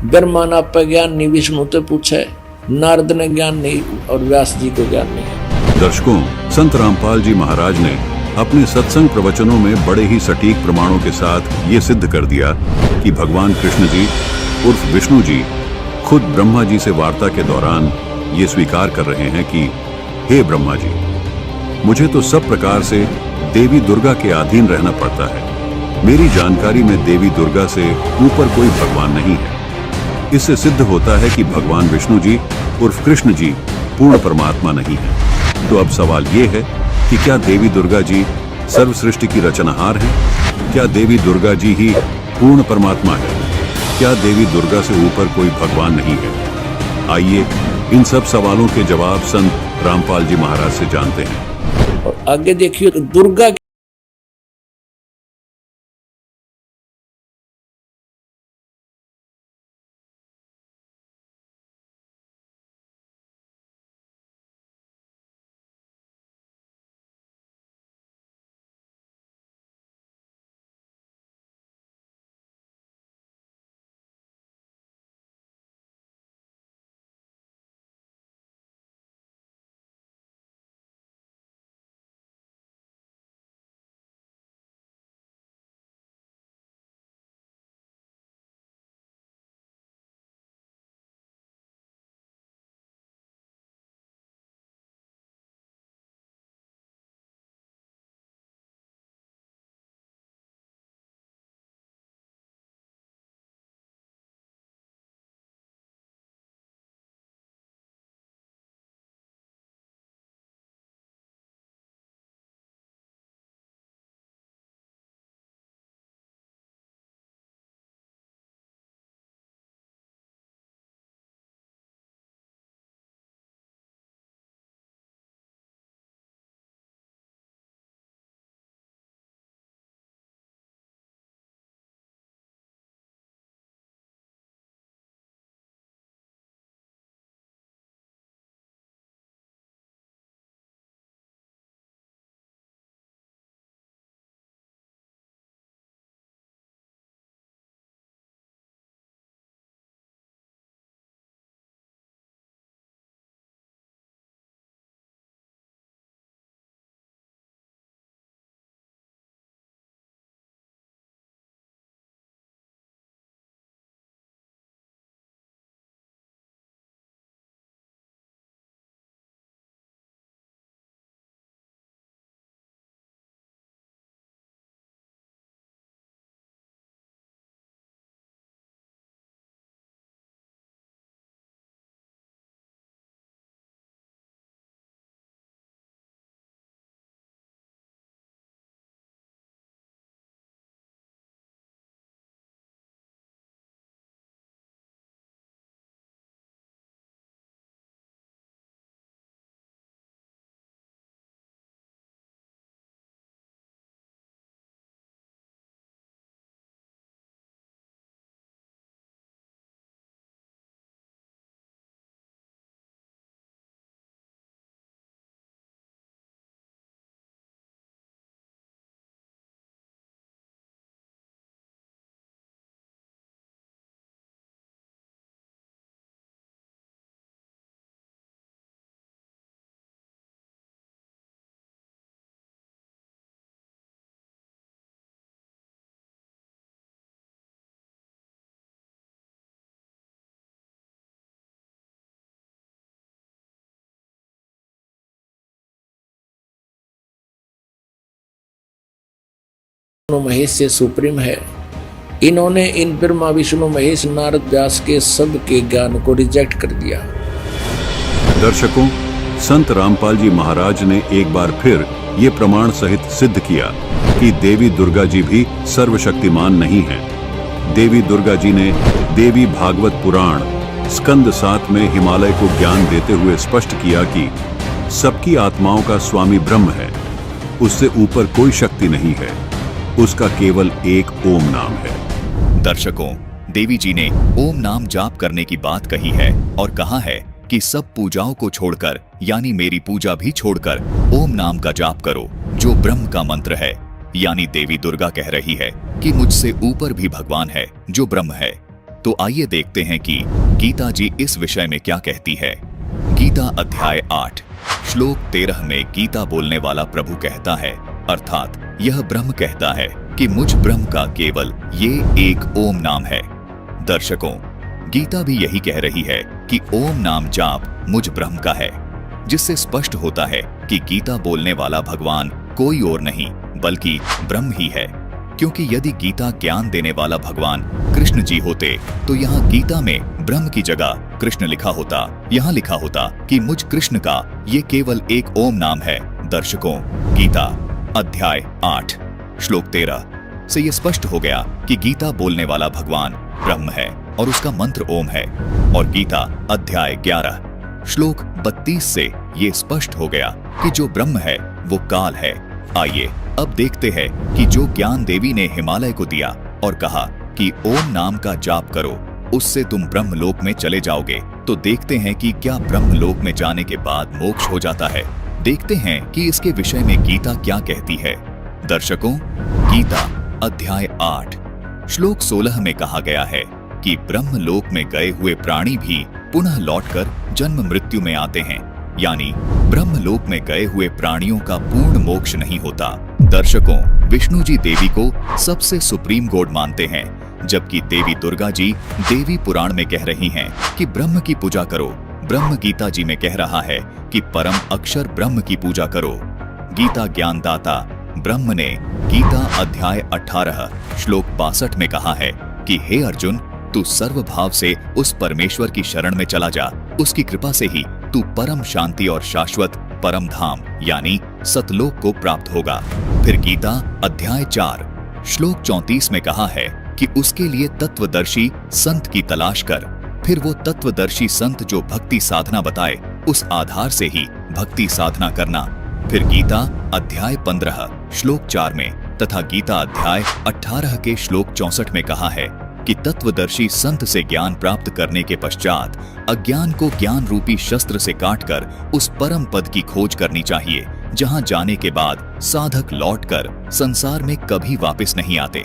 ब्रह्मा ना पे ज्ञान नहीं, विष्णु तो पूछे, नारद ने ज्ञान नहीं और व्यास जी को ज्ञान नहीं। दर्शकों, संत रामपाल जी महाराज ने अपने सत्संग प्रवचनों में बड़े ही सटीक प्रमाणों के साथ ये सिद्ध कर दिया कि भगवान कृष्ण जी उर्फ विष्णु जी खुद ब्रह्मा जी से वार्ता के दौरान ये स्वीकार कर रहे हैं कि हे ब्रह्मा जी, मुझे तो सब प्रकार से देवी दुर्गा के अधीन रहना पड़ता है। मेरी जानकारी में देवी दुर्गा से ऊपर कोई भगवान नहीं है। इससे सिद्ध होता है कि भगवान विष्णु जी उर्फ कृष्ण जी पूर्ण परमात्मा नहीं है। तो अब सवाल ये है कि क्या देवी दुर्गा जी सर्व सृष्टि की रचनहार हैं? क्या देवी दुर्गा जी ही पूर्ण परमात्मा है? क्या देवी दुर्गा से ऊपर कोई भगवान नहीं है? आइए इन सब सवालों के जवाब संत रामपाल जी महाराज से जानते हैं। और आगे देखिए, दुर्गा विष्णु महेश से सुप्रीम है। इन्होंने इन ब्रह्मा विष्णु महेश नारद व्यास के सबके ज्ञान को रिजेक्ट कर दिया। दर्शकों, संत रामपाल जी महाराज ने एक बार फिर ये प्रमाण सहित सिद्ध किया कि देवी दुर्गा जी भी सर्वशक्तिमान नहीं हैं। देवी दुर्गा जी ने देवी भागवत पुराण स्कंद 7 में हिमालय को ज्ञान देते हुए स्पष्ट किया कि सबकी आत्माओं का स्वामी ब्रह्म है, उससे ऊपर कोई शक्ति नहीं है, उसका केवल एक ओम नाम है। दर्शकों, देवी जी ने ओम नाम जाप करने की बात कही है और कहा है कि सब पूजाओं को छोड़कर, यानी मेरी पूजा भी छोड़कर ओम नाम का जाप करो, जो ब्रह्म का मंत्र है। यानी देवी दुर्गा कह रही है कि मुझसे ऊपर भी भगवान है जो ब्रह्म है। तो आइए देखते हैं कि गीता जी इस विषय में क्या कहती है। गीता अध्याय 8 श्लोक 13 में गीता बोलने वाला प्रभु कहता है, अर्थात यह ब्रह्म कहता है कि मुझ ब्रह्म का केवल ये एक ओम नाम है। दर्शकों, गीता भी यही कह रही है कि ओम नाम जाप मुझ ब्रह्म का है, जिससे स्पष्ट होता है कि गीता बोलने वाला भगवान कोई और नहीं बल्कि ब्रह्म ही है। क्योंकि यदि गीता ज्ञान देने वाला भगवान कृष्ण जी होते तो यहाँ गीता में ब्रह्म की जगह कृष्ण लिखा होता। यहाँ लिखा होता कि मुझ कृष्ण का ये केवल एक ओम नाम है। दर्शकों, गीता अध्याय 8 श्लोक 13 से ये स्पष्ट हो गया कि गीता बोलने वाला भगवान ब्रह्म है और उसका मंत्र ओम है। और गीता अध्याय 11 श्लोक 32 से ये स्पष्ट हो गया कि जो ब्रह्म है वो काल है। आइए अब देखते हैं कि जो ज्ञान देवी ने हिमालय को दिया और कहा कि ओम नाम का जाप करो, उससे तुम ब्रह्मलोक में चले जाओगे, तो देखते हैं कि क्या ब्रह्मलोक में जाने के बाद मोक्ष हो जाता है। देखते हैं कि इसके विषय में गीता क्या कहती है। दर्शकों, गीता अध्याय 8 श्लोक 16 में कहा गया है कि ब्रह्मलोक में गए हुए प्राणी भी पुनः लौटकर जन्म मृत्यु में आते हैं। यानी ब्रह्मलोक में गए हुए प्राणियों का पूर्ण मोक्ष नहीं होता। दर्शकों, विष्णु जी देवी को सबसे सुप्रीम गॉड मानते हैं, जबकि देवी दुर्गा जी देवी पुराण में कह रही हैं कि ब्रह्म की पूजा करो। ब्रह्म गीता जी में कह रहा है कि परम अक्षर ब्रह्म की पूजा करो। गीता ज्ञानदाता ब्रह्म ने गीता अध्याय 18 श्लोक 62 में कहा है कि हे अर्जुन, तू सर्वभाव से उस परमेश्वर की शरण में चला जा, उसकी कृपा से ही तू परम शांति और शाश्वत परम धाम यानी सतलोक को प्राप्त होगा। फिर गीता अध्याय 4 श्लोक 34 में कहा है कि उसके लिए तत्वदर्शी संत की तलाश कर। फिर वो तत्वदर्शी संत जो भक्ति साधना बताए, उस आधार से ही भक्ति साधना करना। फिर गीता अध्याय 15 श्लोक 4 में तथा गीता अध्याय 18 के श्लोक 64 में कहा है कि तत्वदर्शी संत से ज्ञान प्राप्त करने के पश्चात अज्ञान को ज्ञान रूपी शस्त्र से काटकर उस परम पद की खोज करनी चाहिए, जहां जाने के बाद साधक लौटकर संसार में कभी वापस नहीं आते।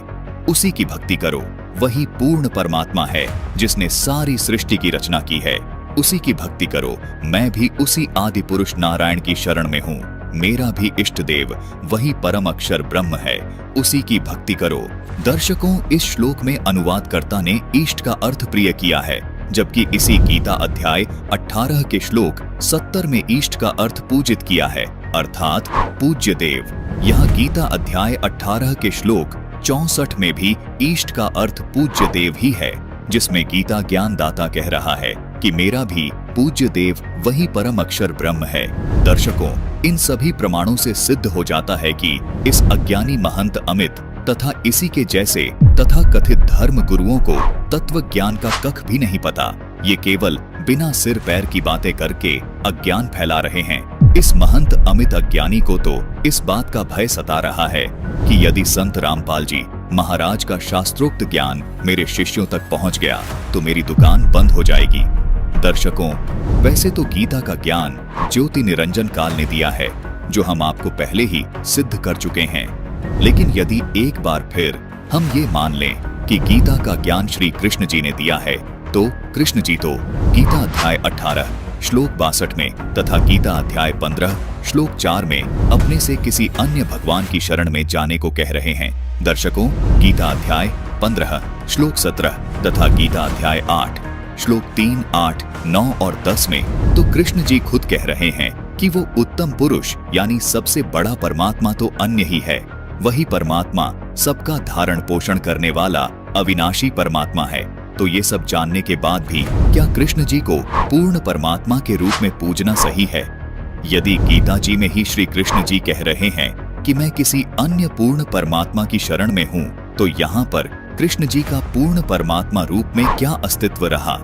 उसी की भक्ति करो, वही पूर्ण परमात्मा है जिसने सारी सृष्टि की रचना की है। उसी की भक्ति करो। मैं भी उसी आदि पुरुष नारायण की शरण में हूँ। मेरा भी इष्ट देव वही परम अक्षर ब्रह्म है, उसी की भक्ति करो। दर्शकों, इस श्लोक में अनुवादकर्ता ने इष्ट का अर्थ प्रिय किया है, जबकि इसी गीता अध्याय 18 के श्लोक 70 में इष्ट का अर्थ पूजित किया है, अर्थात पूज्य देव। यहाँ गीता अध्याय 18 के श्लोक 64 में भी इष्ट का अर्थ पूज्य देव ही है, जिसमें गीता ज्ञानदाता कह रहा है कि मेरा भी पूज्य देव वही परम अक्षर ब्रह्म है। दर्शकों, इन सभी प्रमाणों से सिद्ध हो जाता है कि इस अज्ञानी महंत अमित तथा इसी के जैसे तथा कथित धर्म गुरुओं को तत्व ज्ञान का कख भी नहीं पता। ये केवल बिना सिर पैर की बातें करके अज्ञान फैला रहे हैं। इस महंत अमित अज्ञानी को तो इस बात का भय सता रहा है कि यदि संत रामपाल जी महाराज का शास्त्रोक्त ज्ञान मेरे शिष्यों तक पहुंच गया तो मेरी दुकान बंद हो जाएगी। दर्शकों, वैसे तो गीता का ज्ञान ज्योति निरंजन काल ने दिया है, जो हम आपको पहले ही सिद्ध कर चुके हैं। लेकिन यदि एक बार फिर हम ये मान लें कि गीता का ज्ञान श्री कृष्ण जी ने दिया है, तो कृष्ण जी तो गीता अध्याय 18 श्लोक 62 में तथा गीता अध्याय 15 श्लोक 4 में अपने से किसी अन्य भगवान की शरण में जाने को कह रहे हैं। दर्शकों, गीता अध्याय 15 श्लोक 17 तथा गीता अध्याय 8 श्लोक 3, 8, 9 और 10 में तो कृष्ण जी खुद कह रहे हैं कि वो उत्तम पुरुष यानी सबसे बड़ा परमात्मा तो अन्य ही है। वही परमात्मा सबका धारण पोषण करने वाला अविनाशी परमात्मा है, तो ये सब जानने के बाद भी क्या कृष्ण जी को पूर्ण परमात्मा के रूप में पूजना सही है? यदि गीता जी में ही श्री कृष्ण जी कह रहे हैं कि मैं किसी अन्य पूर्ण परमात्मा की शरण में हूँ, तो यहाँ पर कृष्ण जी का पूर्ण परमात्मा रूप में क्या अस्तित्व रहा?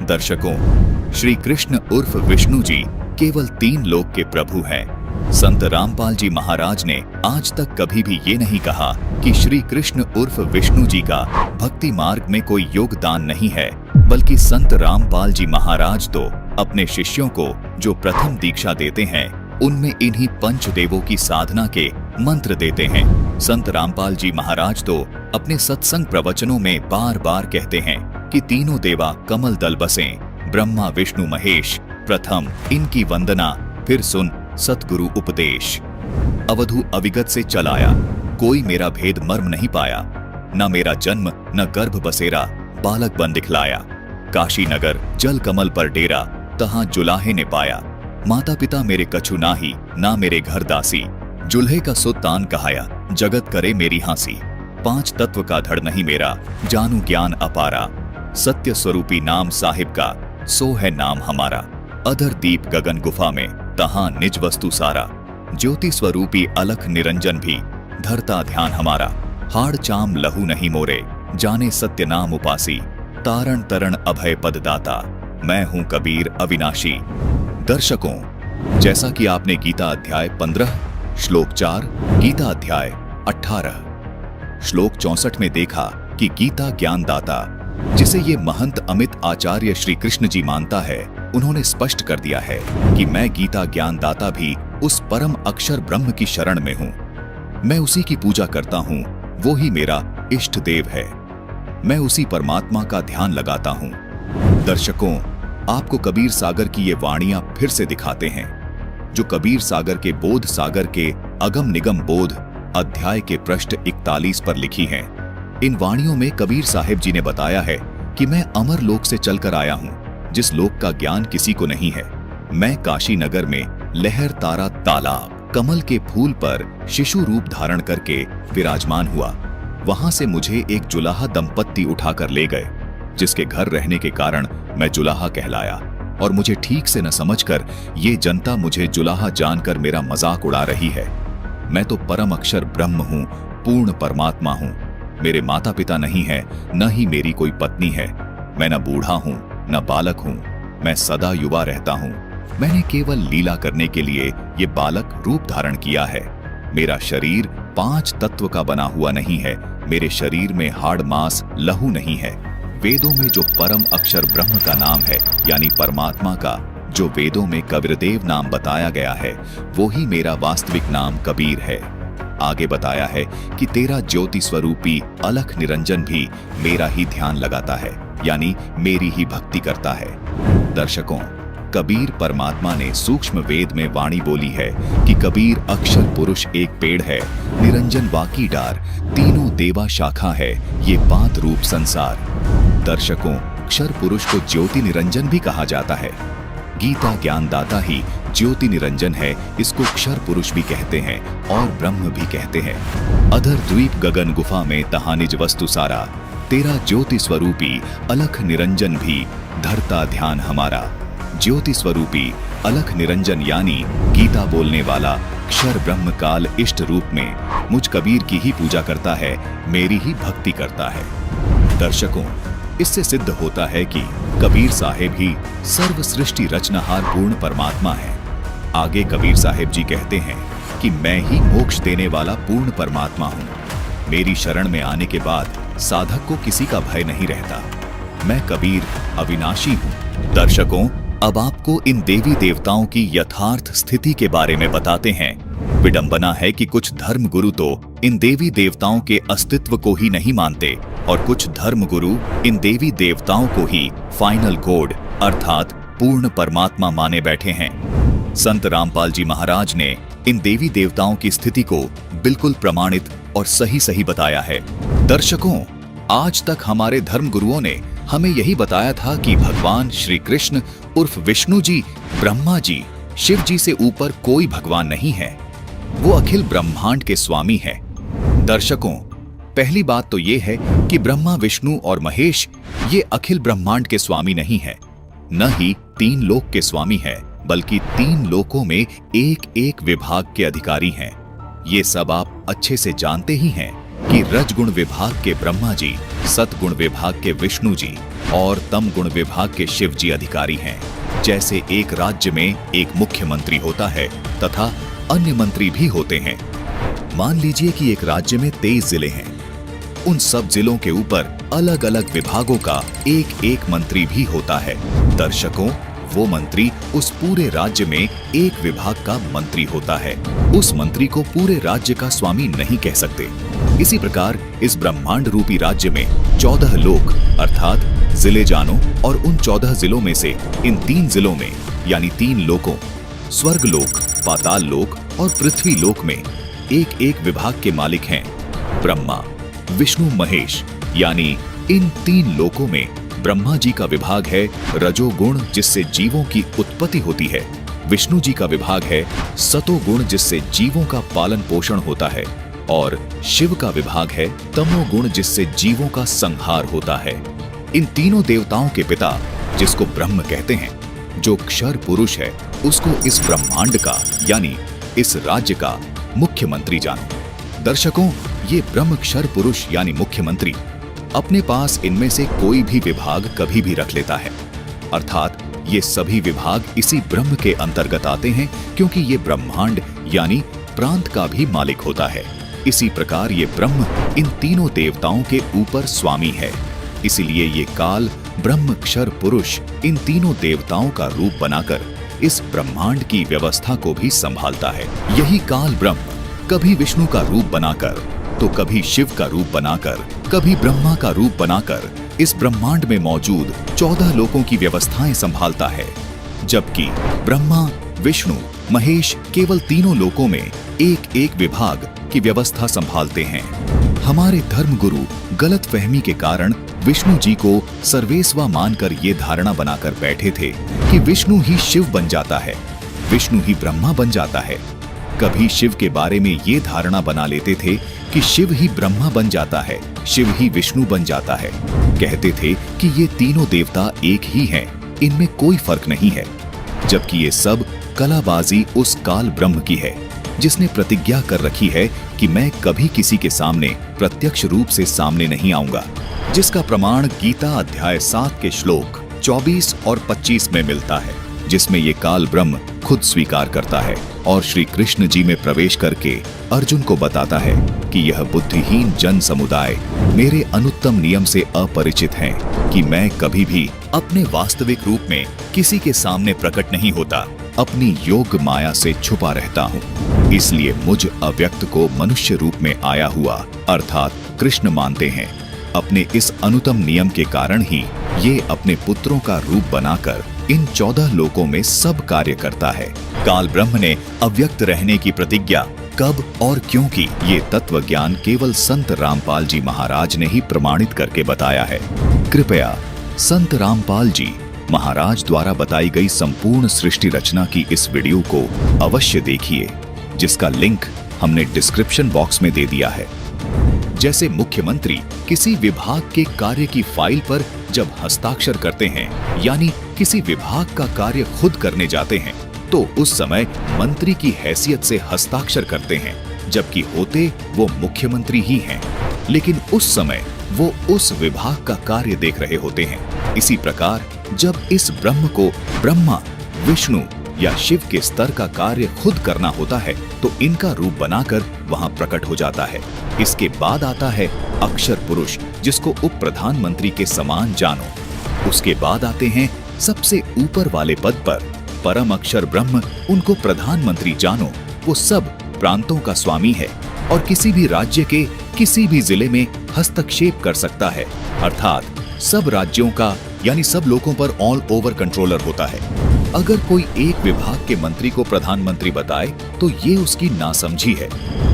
दर्शकों, श्री कृष्ण उर्फ विष्णु जी केवल 3 लोक के प्रभु हैं। संत रामपाल जी महाराज ने आज तक कभी भी ये नहीं कहा कि श्री कृष्ण उर्फ विष्णु जी का भक्ति मार्ग में कोई योगदान नहीं है, बल्कि संत रामपाल जी महाराज तो अपने शिष्यों को जो प्रथम दीक्षा देते हैं उनमें इन्हीं पंचदेवों की साधना के मंत्र देते हैं। संत रामपाल जी महाराज तो अपने सत्संग प्रवचनों में बार बार कहते हैं कि तीनों देवा कमल दल बसें, ब्रह्मा विष्णु महेश, प्रथम इनकी वंदना, फिर सुन सतगुरु उपदेश। अवधू अविगत से चलाया, कोई मेरा भेद मर्म नहीं पाया, न मेरा जन्म न गर्भ बसेरा, बालक बन दिखलाया। काशी नगर जल कमल पर डेरा, तहां जुलाहे ने पाया, माता पिता मेरे कछु नाही, ना मेरे घर दासी। जुल्हे का सुल्तान कहाया, जगत करे मेरी हांसी। 5 तत्व का धड़ नहीं मेरा, जानू ज्ञान अपारा। सत्य स्वरूपी नाम साहिब का, सो है नाम हमारा। अधर दीप गगन गुफा में, तहां निज वस्तु सारा। ज्योति स्वरूपी अलख निरंजन भी, धरता ध्यान हमारा। हाड़ चाम लहू नहीं मोरे, जाने सत्य नाम उपासी। तारण तरण अभय पद दाता, मैं हूं कबीर अविनाशी। दर्शकों, जैसा कि आपने गीता अध्याय 15 श्लोक 4, गीता अध्याय 18 श्लोक 64 में देखा कि गीता ज्ञानदाता, जिसे ये महंत अमित आचार्य श्री कृष्ण जी मानता है, उन्होंने स्पष्ट कर दिया है कि मैं गीता ज्ञानदाता भी उस परम अक्षर ब्रह्म की शरण में हूं। मैं उसी की पूजा करता हूं, वो ही मेरा इष्ट देव है। मैं उसी परमात्मा का ध्यान लगाता हूं। दर्शकों, आपको कबीर सागर की ये वाणियां फिर से दिखाते हैं, जो कबीर सागर के बोध सागर के अगम निगम बोध अध्याय के पृष्ठ 41 पर लिखी हैं। इन वाणियों में कबीर साहिब जी ने बताया है कि मैं अमर लोक से चलकर आया हूं, जिस लोक का ज्ञान किसी को नहीं है। मैं काशी नगर में लहर तारा तालाब कमल के फूल पर शिशु रूप धारण करके विराजमान हुआ। वहां से मुझे एक जुलाहा दंपत्ति उठाकर ले गए, जिसके घर रहने के कारण मैं जुलाहा कहलाया, और मुझे ठीक से न समझकर ये जनता मुझे जुलाहा जानकर मेरा मजाक उड़ा रही है। मैं तो परम अक्षर ब्रह्म हूँ, पूर्ण परमात्मा हूँ। मेरे माता पिता नहीं है, न ही मेरी कोई पत्नी है। मैं न बूढ़ा हूँ न बालक हूँ, मैं सदा युवा रहता हूँ। मैंने केवल लीला करने के लिए ये बालक रूप धारण किया है। मेरा शरीर 5 तत्व का बना हुआ नहीं है। मेरे शरीर में हाड़ मांस लहू नहीं है। वेदों में जो परम अक्षर ब्रह्म का नाम है, यानी परमात्मा का जो वेदों में कबीरदेव नाम बताया गया है, वो ही मेरा वास्तविक नाम कबीर है। आगे बताया है कि तेरा ज्योति स्वरूपी अलख निरंजन भी मेरा ही ध्यान लगाता है, यानी मेरी ही भक्ति करता है। दर्शकों, कबीर परमात्मा ने सूक्ष्म वेद में वाणी बोली है कि कबीर अक्षर पुरुष एक पेड़ है, निरंजन वाकी डार, तीनों देवा शाखा है, ये 5 रूप संसार। दर्शकों, अक्षर पुरुष को ज्योति निरंजन भी कहा जाता है। गीता ज्ञानदाता ही ज्योति निरंजन है, इसको अक्षर पुरुष भी कहते हैं और ब्रह्म भी कहते हैं। अधर द्वीप गगन गुफा में तहां निज वस्तु सारा, तेरा ज्योति स्वरूपी अलख निरंजन भी, धरता ध्यान हमारा। ज्योति स्वरूपी अलख निरंजन यानी गीता बोलने वाला अक्षर ब्रह्म काल इष्ट रूप में मुझ कबीर की ही पूजा करता है, मेरी ही भक्ति करता है। दर्शकों, इससे सिद्ध होता है कि कबीर साहिब ही सर्व सृष्टि रचनाहार पूर्ण परमात्मा है। आगे कबीर साहिब जी कहते हैं कि मैं ही मोक्ष देने वाला पूर्ण परमात्मा हूँ। मेरी शरण में आने के बाद साधक को किसी का भय नहीं रहता। मैं कबीर अविनाशी हूँ। दर्शकों, अब आपको इन देवी देवताओं की यथार्थ स्थिति के बारे में बताते हैं। विडंबना है कि कुछ धर्म गुरु तो इन देवी देवताओं के अस्तित्व को ही नहीं मानते, और कुछ धर्म गुरु इन देवी देवताओं को ही फाइनल गॉड अर्थात पूर्ण परमात्मा माने बैठे हैं। संत रामपाल जी महाराज ने इन देवी देवताओं की स्थिति को बिल्कुल प्रमाणित और सही बताया है। दर्शकों, आज तक हमारे धर्म गुरुओं ने हमें यही बताया था कि भगवान श्री कृष्ण उर्फ विष्णु जी, ब्रह्मा जी, शिव जी से ऊपर कोई भगवान नहीं है। वो अखिल ब्रह्मांड के स्वामी है। दर्शकों, पहली बात तो ये है कि ब्रह्मा, विष्णु और महेश ये अखिल ब्रह्मांड के स्वामी नहीं है, न ही 3 लोक के स्वामी है, बल्कि 3 लोकों में एक एक विभाग के अधिकारी हैं। ये सब आप अच्छे से जानते ही हैं कि रजगुण विभाग के ब्रह्मा जी, सतगुण विभाग के विष्णु जी और तम गुण विभाग के शिव जी अधिकारी हैं। जैसे एक राज्य में एक मुख्यमंत्री होता है तथा अन्य मंत्री भी होते हैं। मान लीजिए कि एक राज्य में 23 जिले हैं। उन सब जिलों के ऊपर अलग अलग विभागों का एक एक मंत्री भी होता है। दर्शकों, वो मंत्री उस पूरे राज्य में एक विभाग का मंत्री होता है। उस मंत्री को पूरे राज्य का स्वामी नहीं कह सकते। इसी प्रकार इस ब्रह्मांड रूपी राज्य में 14 लोक अर्थात जिले जानो और उन 14 जिलों में से इन 3 जिलों में यानी 3 लोकों स्वर्ग लोक, पाताल लोक और पृथ्वी लोक में एक एक विभाग के मालिक हैं। ब्रह्मा, विष्णु, महेश यानी इन 3 लोकों में ब्रह्मा जी का विभाग है रजोगुण, जिससे जीवों की उत्पत्ति होती है। विष्णु जी का विभाग है सतोगुण, जिससे जीवों का पालन पोषण होता है। और शिव का विभाग है तमोगुण, जिससे जीवों का संहार होता है। इन तीनों देवताओं के पिता, जिसको ब्रह्म कहते हैं, जो क्षर पुरुष है, उसको इस ब्रह्मांड का यानी इस राज्य का मुख्यमंत्री जानो। दर्शकों, ये ब्रह्म क्षर पुरुष यानी मुख्यमंत्री अपने पास इनमें से कोई भी विभाग कभी भी रख लेता है, अर्थात ये सभी विभाग इसी ब्रह्म के अंतर्गत आते हैं, क्योंकि ये ब्रह्मांड यानी प्रांत का भी मालिक होता है। इसी प्रकार ये ब्रह्म इन तीनों देवताओं के ऊपर स्वामी है। इसीलिए ये काल ब्रह्म क्षर पुरुष इन तीनों देवताओं का रूप बनाकर इस ब्रह्मांड की व्यवस्था को भी संभालता है। यही काल ब्रह्म कभी विष्णु का रूप बनाकर, तो कभी शिव का रूप बनाकर, कभी ब्रह्मा का रूप बनाकर इस ब्रह्मांड में मौजूद 14 लोकों की व्यवस्थाएं संभालता है। जबकि ब्रह्मा, विष्णु, महेश केवल तीनों लोकों में एक एक विभाग की व्यवस्था संभालते हैं। हमारे धर्मगुरु गलतफहमी के कारण विष्णु जी को सर्वेस्वा मानकर ये धारणा बनाकर बैठे थे कि विष्णु ही शिव बन जाता है, विष्णु ही ब्रह्मा बन जाता है। कभी शिव के बारे में ये धारणा बना लेते थे कि शिव ही ब्रह्मा बन जाता है, शिव ही विष्णु बन जाता है। कहते थे कि ये तीनों देवता एक ही हैं, इनमें कोई फर्क नहीं है। जबकि ये सब कलाबाजी उस काल ब्रह्म की है, जिसने प्रतिज्ञा कर रखी है कि मैं कभी किसी के सामने प्रत्यक्ष रूप से सामने नहीं आऊंगा, जिसका प्रमाण गीता अध्याय 7 के श्लोक 24 और 25 में मिलता है, जिसमें ये काल ब्रह्म खुद स्वीकार करता है और श्री कृष्ण जी में प्रवेश करके अर्जुन को बताता है कि यह बुद्धिहीन जन समुदाय मेरे अनुत्तम नियम से अपरिचित हैं कि मैं कभी भी अपने वास्तविक रूप में किसी के सामने प्रकट नहीं होता, अपनी योग माया से छुपा रहता हूँ। इसलिए मुझ अव्यक्त को मनुष्य रूप में आया हुआ अर्थात कृष्ण मानते हैं। अपने इस अनुत्तम नियम के कारण ही ये अपने पुत्रों का रूप बनाकर इन 14 लोकों में सब कार्य करता है। काल ब्रह्म ने अव्यक्त रहने की प्रतिज्ञा कब और क्यों की, ये तत्व ज्ञान केवल संत रामपाल जी महाराज ने ही प्रमाणित करके बताया है। कृपया संत रामपाल जी महाराज द्वारा बताई गई संपूर्ण सृष्टि रचना की इस वीडियो को अवश्य देखिए, जिसका लिंक हमने डिस्क्रिप्शन बॉक्स में दे दिया है। जैसे मुख्यमंत्री किसी विभाग के कार्य की फाइल पर जब हस्ताक्षर करते हैं, यानी किसी विभाग का कार्य खुद करने जाते हैं, तो उस समय मंत्री की हैसियत से हस्ताक्षर करते हैं, जबकि होते वो मुख्यमंत्री ही हैं, लेकिन उस समय वो उस विभाग का कार्य देख रहे होते हैं। इसी प्रकार जब इस ब्रह्म को ब्रह्मा, विष्णु या शिव के स्तर का कार्य खुद करना होता है, तो इनका रूप बनाकर वहां प्रकट हो जाता है। इसके बाद आता है अक्षर पुरुष, जिसको उप प्रधानमंत्री के समान जानो। उसके बाद आते हैं सबसे ऊपर वाले पद पर परम अक्षर ब्रह्म, उनको प्रधानमंत्री जानो। वो सब प्रांतों का स्वामी है और किसी भी राज्य के किसी भी जिले में हस्तक्षेप कर सकता है, अर्थात सब राज्यों का यानी सब लोगों पर ऑल ओवर कंट्रोलर होता है। अगर कोई एक विभाग के मंत्री को प्रधानमंत्री बताए तो ये उसकी नासमझी है।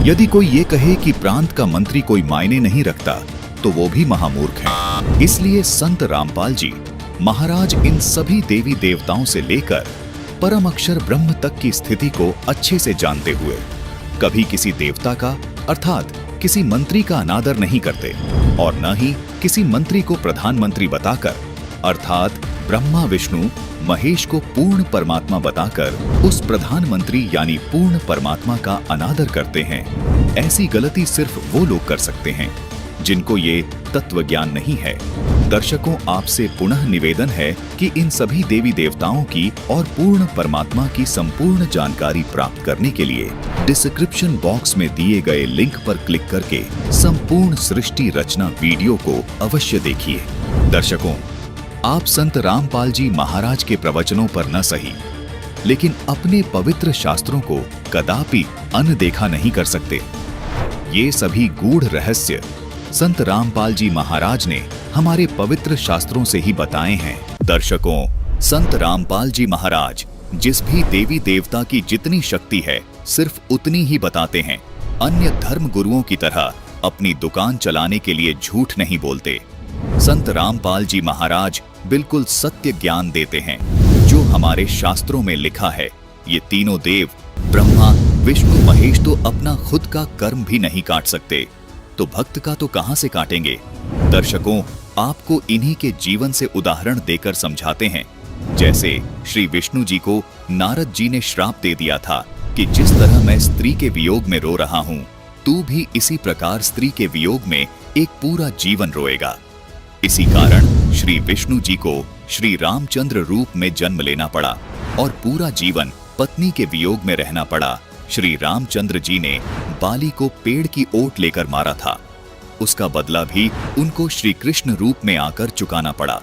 यदि कोई ये कहे कि प्रांत का मंत्री कोई मायने नहीं रखता, तो वो भी महामूर्ख है। इसलिए संत रामपाल जी महाराज इन सभी देवी देवताओं से लेकर परम अक्षर ब्रह्म तक की स्थिति को अच्छे से जानते हुए कभी किसी देवता का अर्थात किसी मंत्री का अनादर नहीं करते और न ही किसी मंत्री को प्रधानमंत्री बताकर, अर्थात ब्रह्मा विष्णु महेश को पूर्ण परमात्मा बताकर उस प्रधानमंत्री यानी पूर्ण परमात्मा का अनादर करते हैं। ऐसी गलती सिर्फ वो लोग कर सकते हैं जिनको ये तत्व ज्ञान नहीं है। दर्शकों, आपसे पुनः निवेदन है कि इन सभी देवी देवताओं की और पूर्ण परमात्मा की संपूर्ण जानकारी प्राप्त करने के लिए डिस्क्रिप्शन बॉक्स में दिए गए लिंक पर क्लिक करके संपूर्ण सृष्टि रचना वीडियो को अवश्य देखिए। दर्शकों, आप संत रामपाल जी महाराज के प्रवचनों पर न सही, लेकिन अपने पवित्र शास्त्रों को कदापि अनदेखा नहीं कर सकते। ये सभी गूढ़ रहस्य संत रामपाल जी महाराज ने हमारे पवित्र शास्त्रों से ही बताए हैं। दर्शकों, संत रामपाल जी महाराज जिस भी देवी देवता की जितनी शक्ति है सिर्फ उतनी ही बताते हैं। अन्य धर्म गुरुओं की तरह अपनी दुकान चलाने के लिए झूठ नहीं बोलते। संत रामपाल जी महाराज बिल्कुल सत्य ज्ञान देते हैं। जो हमारे शास्त्रों में लिखा है, ये तीनों देव ब्रह्मा विष्णु महेश तो अपना खुद का कर्म भी नहीं काट सकते, तो भक्त का तो कहां से काटेंगे। दर्शकों, आपको इन्हीं के जीवन से उदाहरण देकर समझाते हैं। जैसे श्री विष्णु जी को नारद जी ने श्राप दे दिया था कि जिस तरह मैं स्त्री के वियोग में रो रहा हूं, तू भी इसी प्रकार स्त्री के वियोग में एक पूरा जीवन रोएगा। इसी कारण श्री विष्णु जी को श्री रामचंद्र रूप में जन्म लेना पड़ा और पूरा जीवन पत्नी के वियोग में रहना पड़ा। श्री रामचंद्र जी ने बाली को पेड़ की ओट लेकर मारा था, उसका बदला भी उनको श्री कृष्ण रूप में आकर चुकाना पड़ा।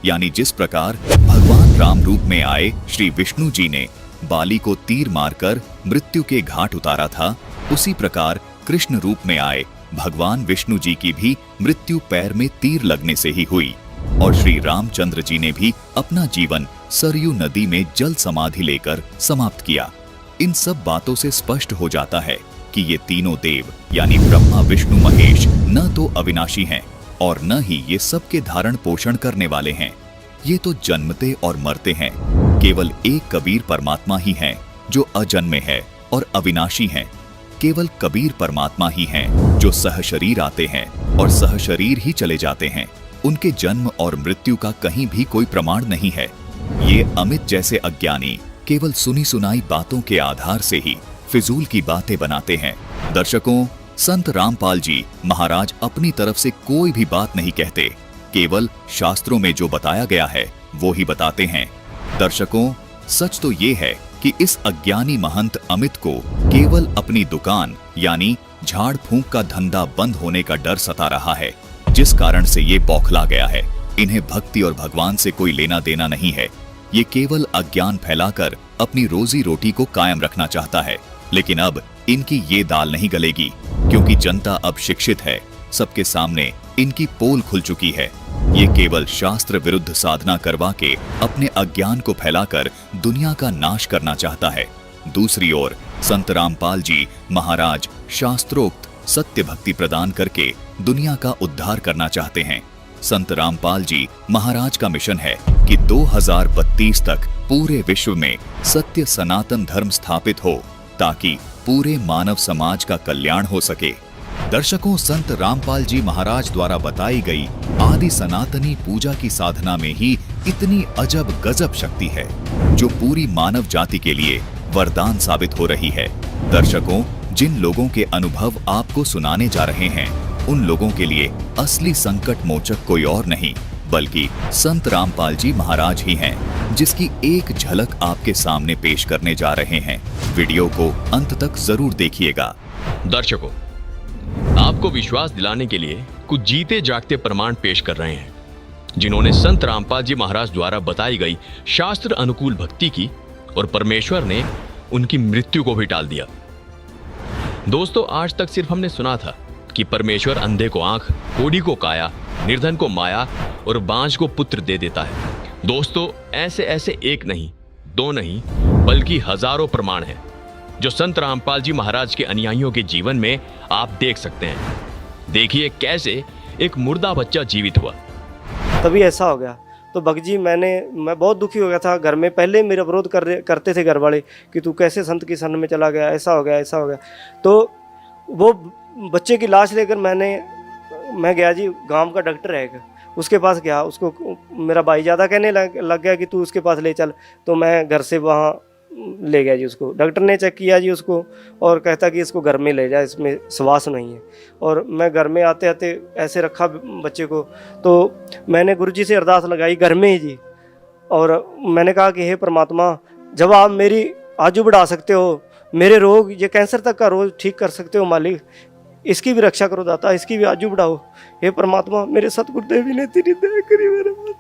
यानी जिस प्रकार भगवान राम रूप में आए श्री विष्णु जी ने बाली को तीर मारकर मृत्यु के घाट उतारा था, उसी प्रकार कृष्ण रूप में आए भगवान विष्णु जी की भी मृत्यु पैर में तीर लगने से ही हुई। और श्री रामचंद्र जी ने भी अपना जीवन सरयू नदी में जल समाधि लेकर समाप्त किया। इन सब बातों से स्पष्ट हो जाता है कि ये तीनों देव यानी ब्रह्मा विष्णु महेश न तो अविनाशी हैं और न ही ये सबके धारण पोषण करने वाले हैं। ये तो जन्मते और मरते हैं। केवल एक कबीर परमात्मा ही हैं जो अजन्मे है और अविनाशी हैं। केवल कबीर परमात्मा ही हैं जो सहशरीर आते हैं और सहशरीर ही चले जाते हैं। उनके जन्म और मृत्यु का कहीं भी कोई प्रमाण नहीं है। ये अमित जैसे अज्ञानी केवल सुनी सुनाई बातों के आधार से ही फिजूल की बातें बनाते हैं। दर्शकों, संत रामपाल जी महाराज अपनी तरफ से कोई भी बात नहीं कहते, केवल शास्त्रों में जो बताया गया है वो ही बताते हैं। दर्शकों, सच तो ये है कि इस अज्ञानी महंत अमित को केवल अपनी दुकान यानी झाड़ फूंक का धंधा बंद होने का डर सता रहा है, जिस कारण से ये बौखला गया है। इन्हें भक्ति और भगवान से कोई लेना देना नहीं है। ये केवल अज्ञान फैलाकर अपनी रोजी रोटी को कायम रखना चाहता है। लेकिन अब इनकी ये दाल नहीं गलेगी, क्योंकि जनता अब शिक्षित है। सबके सामने इनकी पोल खुल चुकी है। ये केवल शास्त्र विरुद्ध साधना करवा के अपने अज्ञान को फैलाकर दुनिया का नाश करना चाहता है। दूसरी ओर संत रामपाल जी महाराज शास्त्रोक्त सत्य भक्ति प्रदान करके दुनिया का उद्धार करना चाहते हैं। संत रामपाल जी महाराज का मिशन है कि 2032 तक पूरे विश्व में सत्य सनातन धर्म स्थापित हो, ताकि पूरे मानव समाज का कल्याण हो सके। दर्शकों, संत रामपाल जी महाराज द्वारा बताई गई आदि सनातनी पूजा की साधना में ही इतनी अजब गजब शक्ति है, जो पूरी मानव जाति के लिए वरदान साबित हो रही है। दर्शकों, जिन लोगों के अनुभव आपको सुनाने जा रहे हैं, उन लोगों के लिए असली संकट मोचक कोई और नहीं बल्कि संत रामपाल जी महाराज ही हैं, जिसकी एक झलक आपके सामने पेश करने जा रहे हैं। वीडियो को अंत तक जरूर देखिएगा। दर्शकों, आपको विश्वास दिलाने के लिए कुछ जीते जागते प्रमाण पेश कर रहे हैं, जिन्होंने संत रामपाल जी महाराज द्वारा बताई गई शास्त्र अनुकूल भक्ति की और परमेश्वर ने उनकी मृत्यु को भी टाल दिया। दोस्तों, आज तक सिर्फ हमने सुना था कि परमेश्वर अंधे को आंख, कोढ़ी को काया, निर्धन को माया और बांझ को पुत्र दे देता है। दोस्तों, ऐसे ऐसे एक नहीं, दो नहीं, बल्कि हजारों प्रमाण हैं जो संत रामपाल जी महाराज के अनुयायियों के जीवन में आप देख सकते हैं। देखिए कैसे एक मुर्दा बच्चा जीवित हुआ। तभी ऐसा हो गया। तो भगजी मैं बहुत दुखी हो गया था। घर में पहले मेरा विरोध करते थे घर वाले कि तू कैसे संत की शरण में चला गया, ऐसा हो गया ऐसा हो गया। तो वो बच्चे की लाश लेकर मैं गया जी, गांव का डॉक्टर है एक, उसके पास गया। उसको मेरा भाई ज़्यादा कहने लग गया कि तू उसके पास ले चल, तो मैं घर से वहाँ ले गया जी उसको। डॉक्टर ने चेक किया जी उसको और कहता कि इसको घर में ले जा, इसमें श्वास नहीं है। और मैं घर में आते आते ऐसे रखा बच्चे को, तो मैंने गुरुजी से अरदास लगाई घर में ही जी। और मैंने कहा कि हे परमात्मा, जब आप मेरी आजू बढ़ा सकते हो, मेरे रोग, ये कैंसर तक का रोग ठीक कर सकते हो मालिक, इसकी भी रक्षा करो दाता, इसकी भी आजू बढ़ाओ। हे परमात्मा, मेरे सतगुरुदेव ने तेरी दया करी मेरे पर।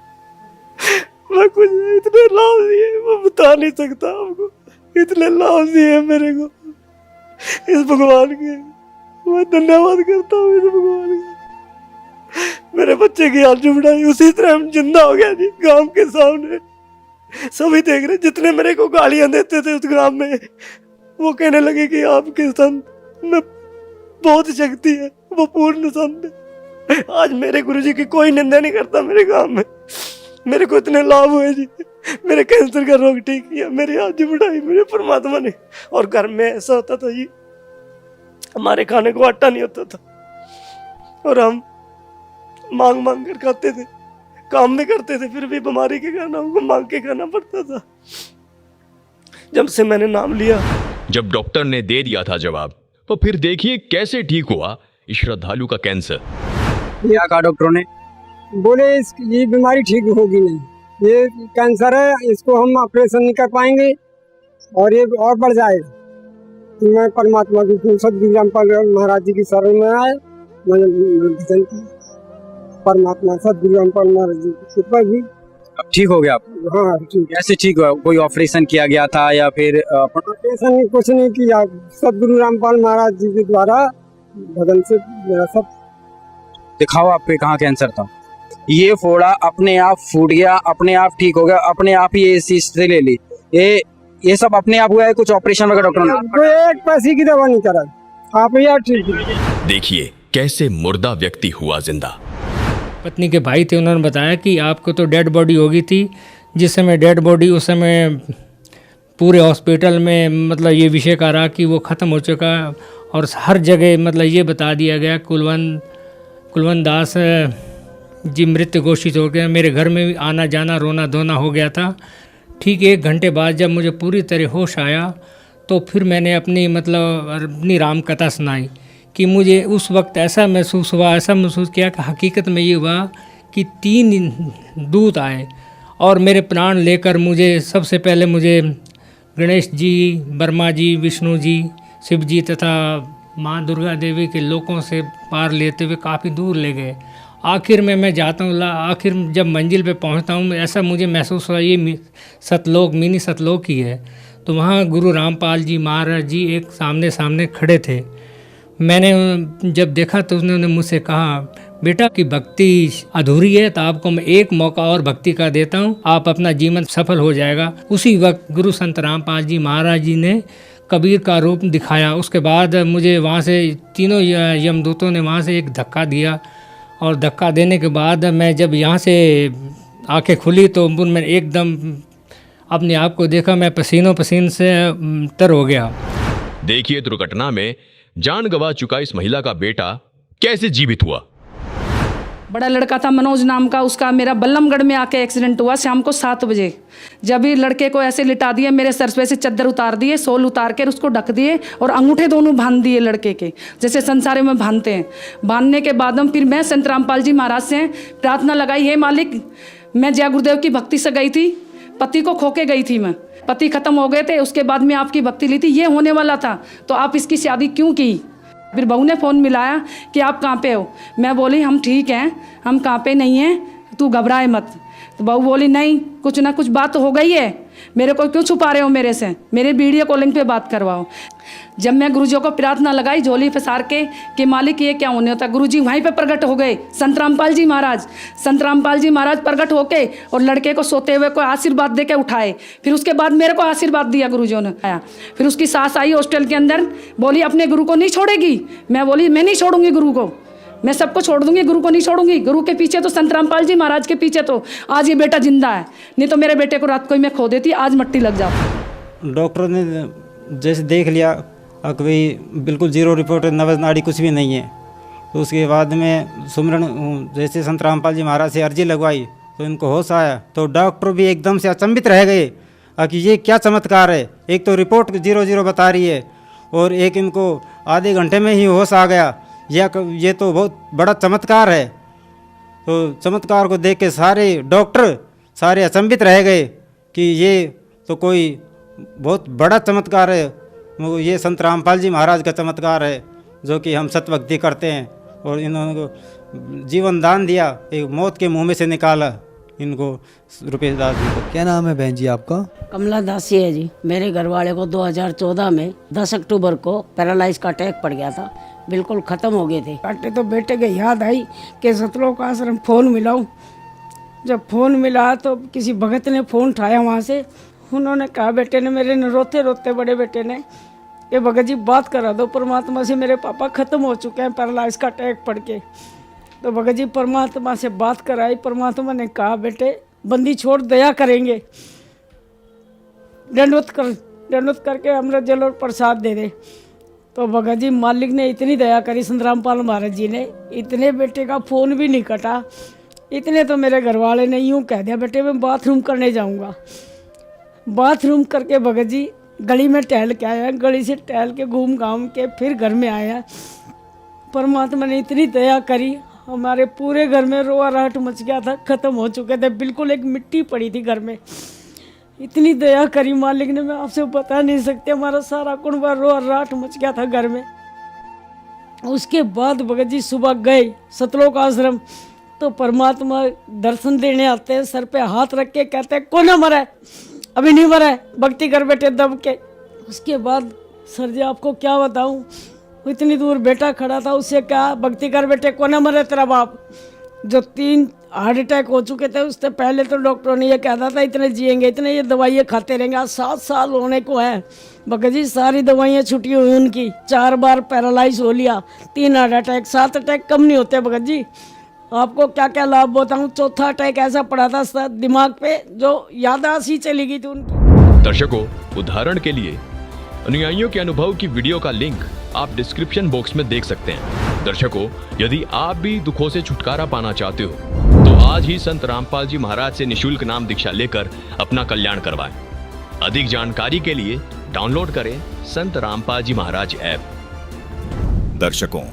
मैं कुछ इतने लाभ दिए, मैं बता नहीं सकता आपको, इतने लाभ दिए मेरे को इस भगवान के। मैं धन्यवाद करता हूँ इस भगवान का। मेरे बच्चे की आजू बढ़ाई, उसी तरह हम जिंदा हो गया जी गांव के सामने। सभी देख रहे, जितने मेरे को गालियां देते थे उस गांव में, वो कहने लगे कि आपके संत में बहुत शक्ति है, वो पूर्ण संत है। आज मेरे गुरुजी की कोई निंदा नहीं करता मेरे गांव में। मेरे को इतने लाभ हुए जी, मेरे कैंसर का रोग ठीक किया, मेरी आजू बढ़ाई मेरे परमात्मा ने। और घर में ऐसा होता था जी, हमारे खाने को आटा नहीं होता था और हम मांग मांग कर खाते थे, काम भी करते थे, फिर भी बीमारी के कारण हमको मांग के खाना पड़ता था। जब से मैंने नाम लिया, जब डॉक्टर ने दे दिया था जवाब, तो फिर देखिए कैसे ठीक हुआ इस श्रद्धालु का कैंसर। क्या कहा डॉक्टरों ने? बोले ये बीमारी ठीक होगी नहीं, ये कैंसर है, इसको हम ऑपरेशन नहीं कर पाएंगे और ये और बढ़ जाएगा। तो मैं परमात्मा की सदगुरु रामपाल महाराज जी की शरण में आए, मैंने भजन किया, परमात्मा सदगुरु रामपाल महाराज जी की कृपा भी। अब ठीक हो गया आप? हाँ ठीक। कैसे ठीक हुआ? कोई ऑपरेशन किया गया था या फिर ऑपरेशन कुछ नहीं किया, सदगुरु रामपाल महाराज जी के द्वारा भजन से मेरा सब। दिखाओ आप पे कहाँ कैंसर था। ये फोड़ा अपने आप फूट गया, अपने आप ठीक हो गया, अपने आप ही ये चीज से ले ली। ये सब अपने आप हुआ है? कुछ ऑपरेशन वगैरह डॉक्टर ने? कोई एक पैसे की दवा नहीं करा, आप यार ठीक है। देखिए कैसे मुर्दा व्यक्ति हुआ जिंदा। पत्नी के भाई थे, उन्होंने बताया कि आपको तो डेड बॉडी हो गई थी। जिस समय डेड बॉडी, उस समय पूरे हॉस्पिटल में मतलब ये विषय का रहा कि वो ख़त्म हो चुका, और हर जगह मतलब ये बता दिया गया कुलवंत दास जी मृत घोषित हो गया। मेरे घर में भी आना जाना, रोना धोना हो गया था। ठीक 1 घंटे बाद जब मुझे पूरी तरह होश आया, तो फिर मैंने अपनी राम कथा सुनाई कि मुझे उस वक्त ऐसा महसूस किया कि हकीकत में ये हुआ कि 3 दूत आए और मेरे प्राण लेकर सबसे पहले मुझे गणेश जी, ब्रह्मा जी, विष्णु जी, शिव जी तथा माँ दुर्गा देवी के लोकों से पार लेते हुए काफ़ी दूर ले गए। आखिर में मैं जाता हूँ, आखिर जब मंजिल पे पहुँचता हूँ, ऐसा मुझे महसूस हुआ ये सतलोक, मिनी सतलोक ही है। तो वहाँ गुरु रामपाल जी महाराज जी एक सामने खड़े थे। मैंने जब देखा तो उन्होंने मुझसे कहा, बेटा की भक्ति अधूरी है, तो आपको मैं एक मौका और भक्ति का देता हूँ, आप अपना जीवन सफल हो जाएगा। उसी वक्त गुरु संत रामपाल जी महाराज जी ने कबीर का रूप दिखाया। उसके बाद मुझे वहाँ से तीनों यमदूतों ने वहाँ से एक धक्का दिया, और धक्का देने के बाद मैं जब यहाँ से आंखें खुली तो मैं एकदम अपने आप को देखा, मैं पसीनों पसीन से तर हो गया। देखिए दुर्घटना में जान गंवा चुका इस महिला का बेटा कैसे जीवित हुआ। बड़ा लड़का था मनोज नाम का, उसका मेरा बल्लमगढ़ में आके एक्सीडेंट हुआ शाम को 7 बजे। जब भी लड़के को ऐसे लिटा दिए, मेरे सर पे से चद्दर उतार दिए, सोल उतार कर उसको ढक दिए और अंगूठे दोनों बांध दिए लड़के के, जैसे संसारे में बांधते हैं। बांधने के बाद हम फिर मैं संत रामपाल जी महाराज से प्रार्थना लगाई, हे मालिक, मैं जय गुरुदेव की भक्ति से गई थी, पति को खो के गई थी, मैं पति खत्म हो गए थे, उसके बाद में आपकी भक्ति ली थी, ये होने वाला था, तो आप इसकी शादी क्यों की। फिर बहू ने फ़ोन मिलाया कि आप कहाँ पे हो। मैं बोली हम ठीक हैं, हम कहाँ पे नहीं हैं, तू घबराए मत। तो बहू बोली नहीं, कुछ ना कुछ बात हो गई है, मेरे को क्यों छुपा रहे हो मेरे से, मेरे वीडियो कॉलिंग पे बात करवाओ। जब मैं गुरुजी को प्रार्थना लगाई झोली पसार के कि मालिक ये क्या होने होता, गुरुजी वहीं पे प्रकट हो गए। संत रामपाल जी महाराज प्रकट होके और लड़के को सोते हुए को आशीर्वाद दे के उठाए। फिर उसके बाद मेरे को आशीर्वाद दिया गुरुजियों ने आया। फिर उसकी सास आई हॉस्टल के अंदर, बोली अपने गुरु को नहीं छोड़ेगी। मैं बोली मैं नहीं छोड़ूंगी गुरु को, मैं सबको छोड़ दूंगी, गुरु को नहीं छोड़ूंगी। गुरु के पीछे तो संत रामपाल जी महाराज के पीछे तो आज ये बेटा जिंदा है, नहीं तो मेरे बेटे को रात को ही मैं खो देती, आज मट्टी लग जाती। डॉक्टर ने जैसे देख लिया और कोई बिल्कुल जीरो रिपोर्ट, नवज नाड़ी कुछ भी नहीं है। तो उसके बाद में सुमरन जैसे संत रामपाल जी महाराज से अर्जी लगवाई तो इनको होश आया। तो डॉक्टर भी एकदम से अचंभित रह गए कि ये क्या चमत्कार है, एक तो रिपोर्ट 0-0 बता रही है और एक इनको आधे घंटे में ही होश आ गया, ये तो बहुत बड़ा चमत्कार है। तो चमत्कार को देख के सारे डॉक्टर सारे अचंभित रह गए कि ये तो कोई बहुत बड़ा चमत्कार है, वो ये संत रामपाल जी महाराज का चमत्कार है जो कि हम सतभक्ति करते हैं। और इन्होंने को जीवन दान दिया, एक मौत के मुंह में से निकाला इनको रुपेश दास जी को। क्या नाम है बहन जी आपका? कमला दासी है जी। मेरे घर वाले को 2014 में 10 अक्टूबर को पैरालाइज का अटैक पड़ गया था, बिल्कुल ख़त्म हो गए थे। काटे तो बेटे के याद आई कि सतलोक आश्रम फ़ोन मिलाऊं। जब फ़ोन मिला तो किसी भगत ने फ़ोन उठाया वहाँ से, उन्होंने कहा बेटे ने, मेरे ने रोते रोते बड़े बेटे ने, ये भगत जी बात करा दो परमात्मा से, मेरे पापा ख़त्म हो चुके हैं पैरालाइज का अटैक पड़ के। तो भगत जी परमात्मा से बात कराई, परमात्मा ने कहा बेटे बंदी छोड़, दया करेंगे, दंडवत करके अमृत जल और प्रसाद दे दे। तो भगत जी मालिक ने इतनी दया करी, संत रामपाल महाराज जी ने, इतने बेटे का फ़ोन भी नहीं कटा। इतने तो मेरे घर वाले ने यूँ कह दिया बेटे मैं बाथरूम करने जाऊँगा। बाथरूम करके भगत जी गली में टहल के आया, गली से टहल के घूम घाम के फिर घर में आया। परमात्मा ने इतनी दया करी, हमारे पूरे घर में रोआ राहट मच गया था, ख़त्म हो चुके थे, बिल्कुल एक मिट्टी पड़ी थी घर में। इतनी दया करी मालिक ने, मैं आपसे बता नहीं सकते, हमारा सारा कुंबा रोआ राहट मच गया था घर में। उसके बाद भगत जी सुबह गए सतलोक आश्रम, तो परमात्मा दर्शन देने आते हैं, सर पे हाथ रख के कहते हैं कौन मरा है, अभी नहीं मरा है, भक्ति कर बेटे दब के। उसके बाद सर जी आपको क्या बताऊं, इतनी दूर बेटा खड़ा था, उससे कहा भक्ति कर बेटे, कौन मरे तेरा बाप। जो 3 हार्ट अटैक हो चुके थे उससे पहले तो डॉक्टरों ने ये कहता था इतने जिएंगे, इतने ये दवाइयाँ खाते रहेंगे। आज 7 साल होने को है भगत जी, सारी दवाइयाँ छुट्टी हुई उनकी, 4 बार पैरालाइज हो लिया, 3 हार्ट अटैक, 7 अटैक कम नहीं होते भगत जी। आपको क्या क्या लाभ बताऊं, चौथा अटैक ऐसा पड़ा था दिमाग पे जो याददाश्त ही चली गई थी उनकी। दर्शकों, उदाहरण के लिए अनुयायियों के अनुभव की वीडियो का लिंक आप डिस्क्रिप्शन बॉक्स में देख सकते हैं। दर्शकों, यदि आप भी दुखों से छुटकारा पाना चाहते हो तो आज ही संत रामपाल जी महाराज से निशुल्क नाम दीक्षा लेकर अपना कल्याण करवाएं। अधिक जानकारी के लिए डाउनलोड करें संत रामपाल जी महाराज ऐप। दर्शकों,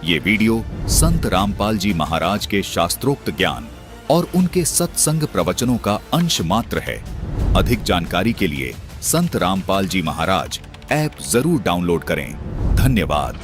ये वीडियो संत रामपाल जी महाराज के शास्त्रोक्त ज्ञान और उनके सत्संग प्रवचनों का अंश मात्र है। अधिक जानकारी के लिए संत रामपाल जी महाराज ऐप जरूर डाउनलोड करें। धन्यवाद।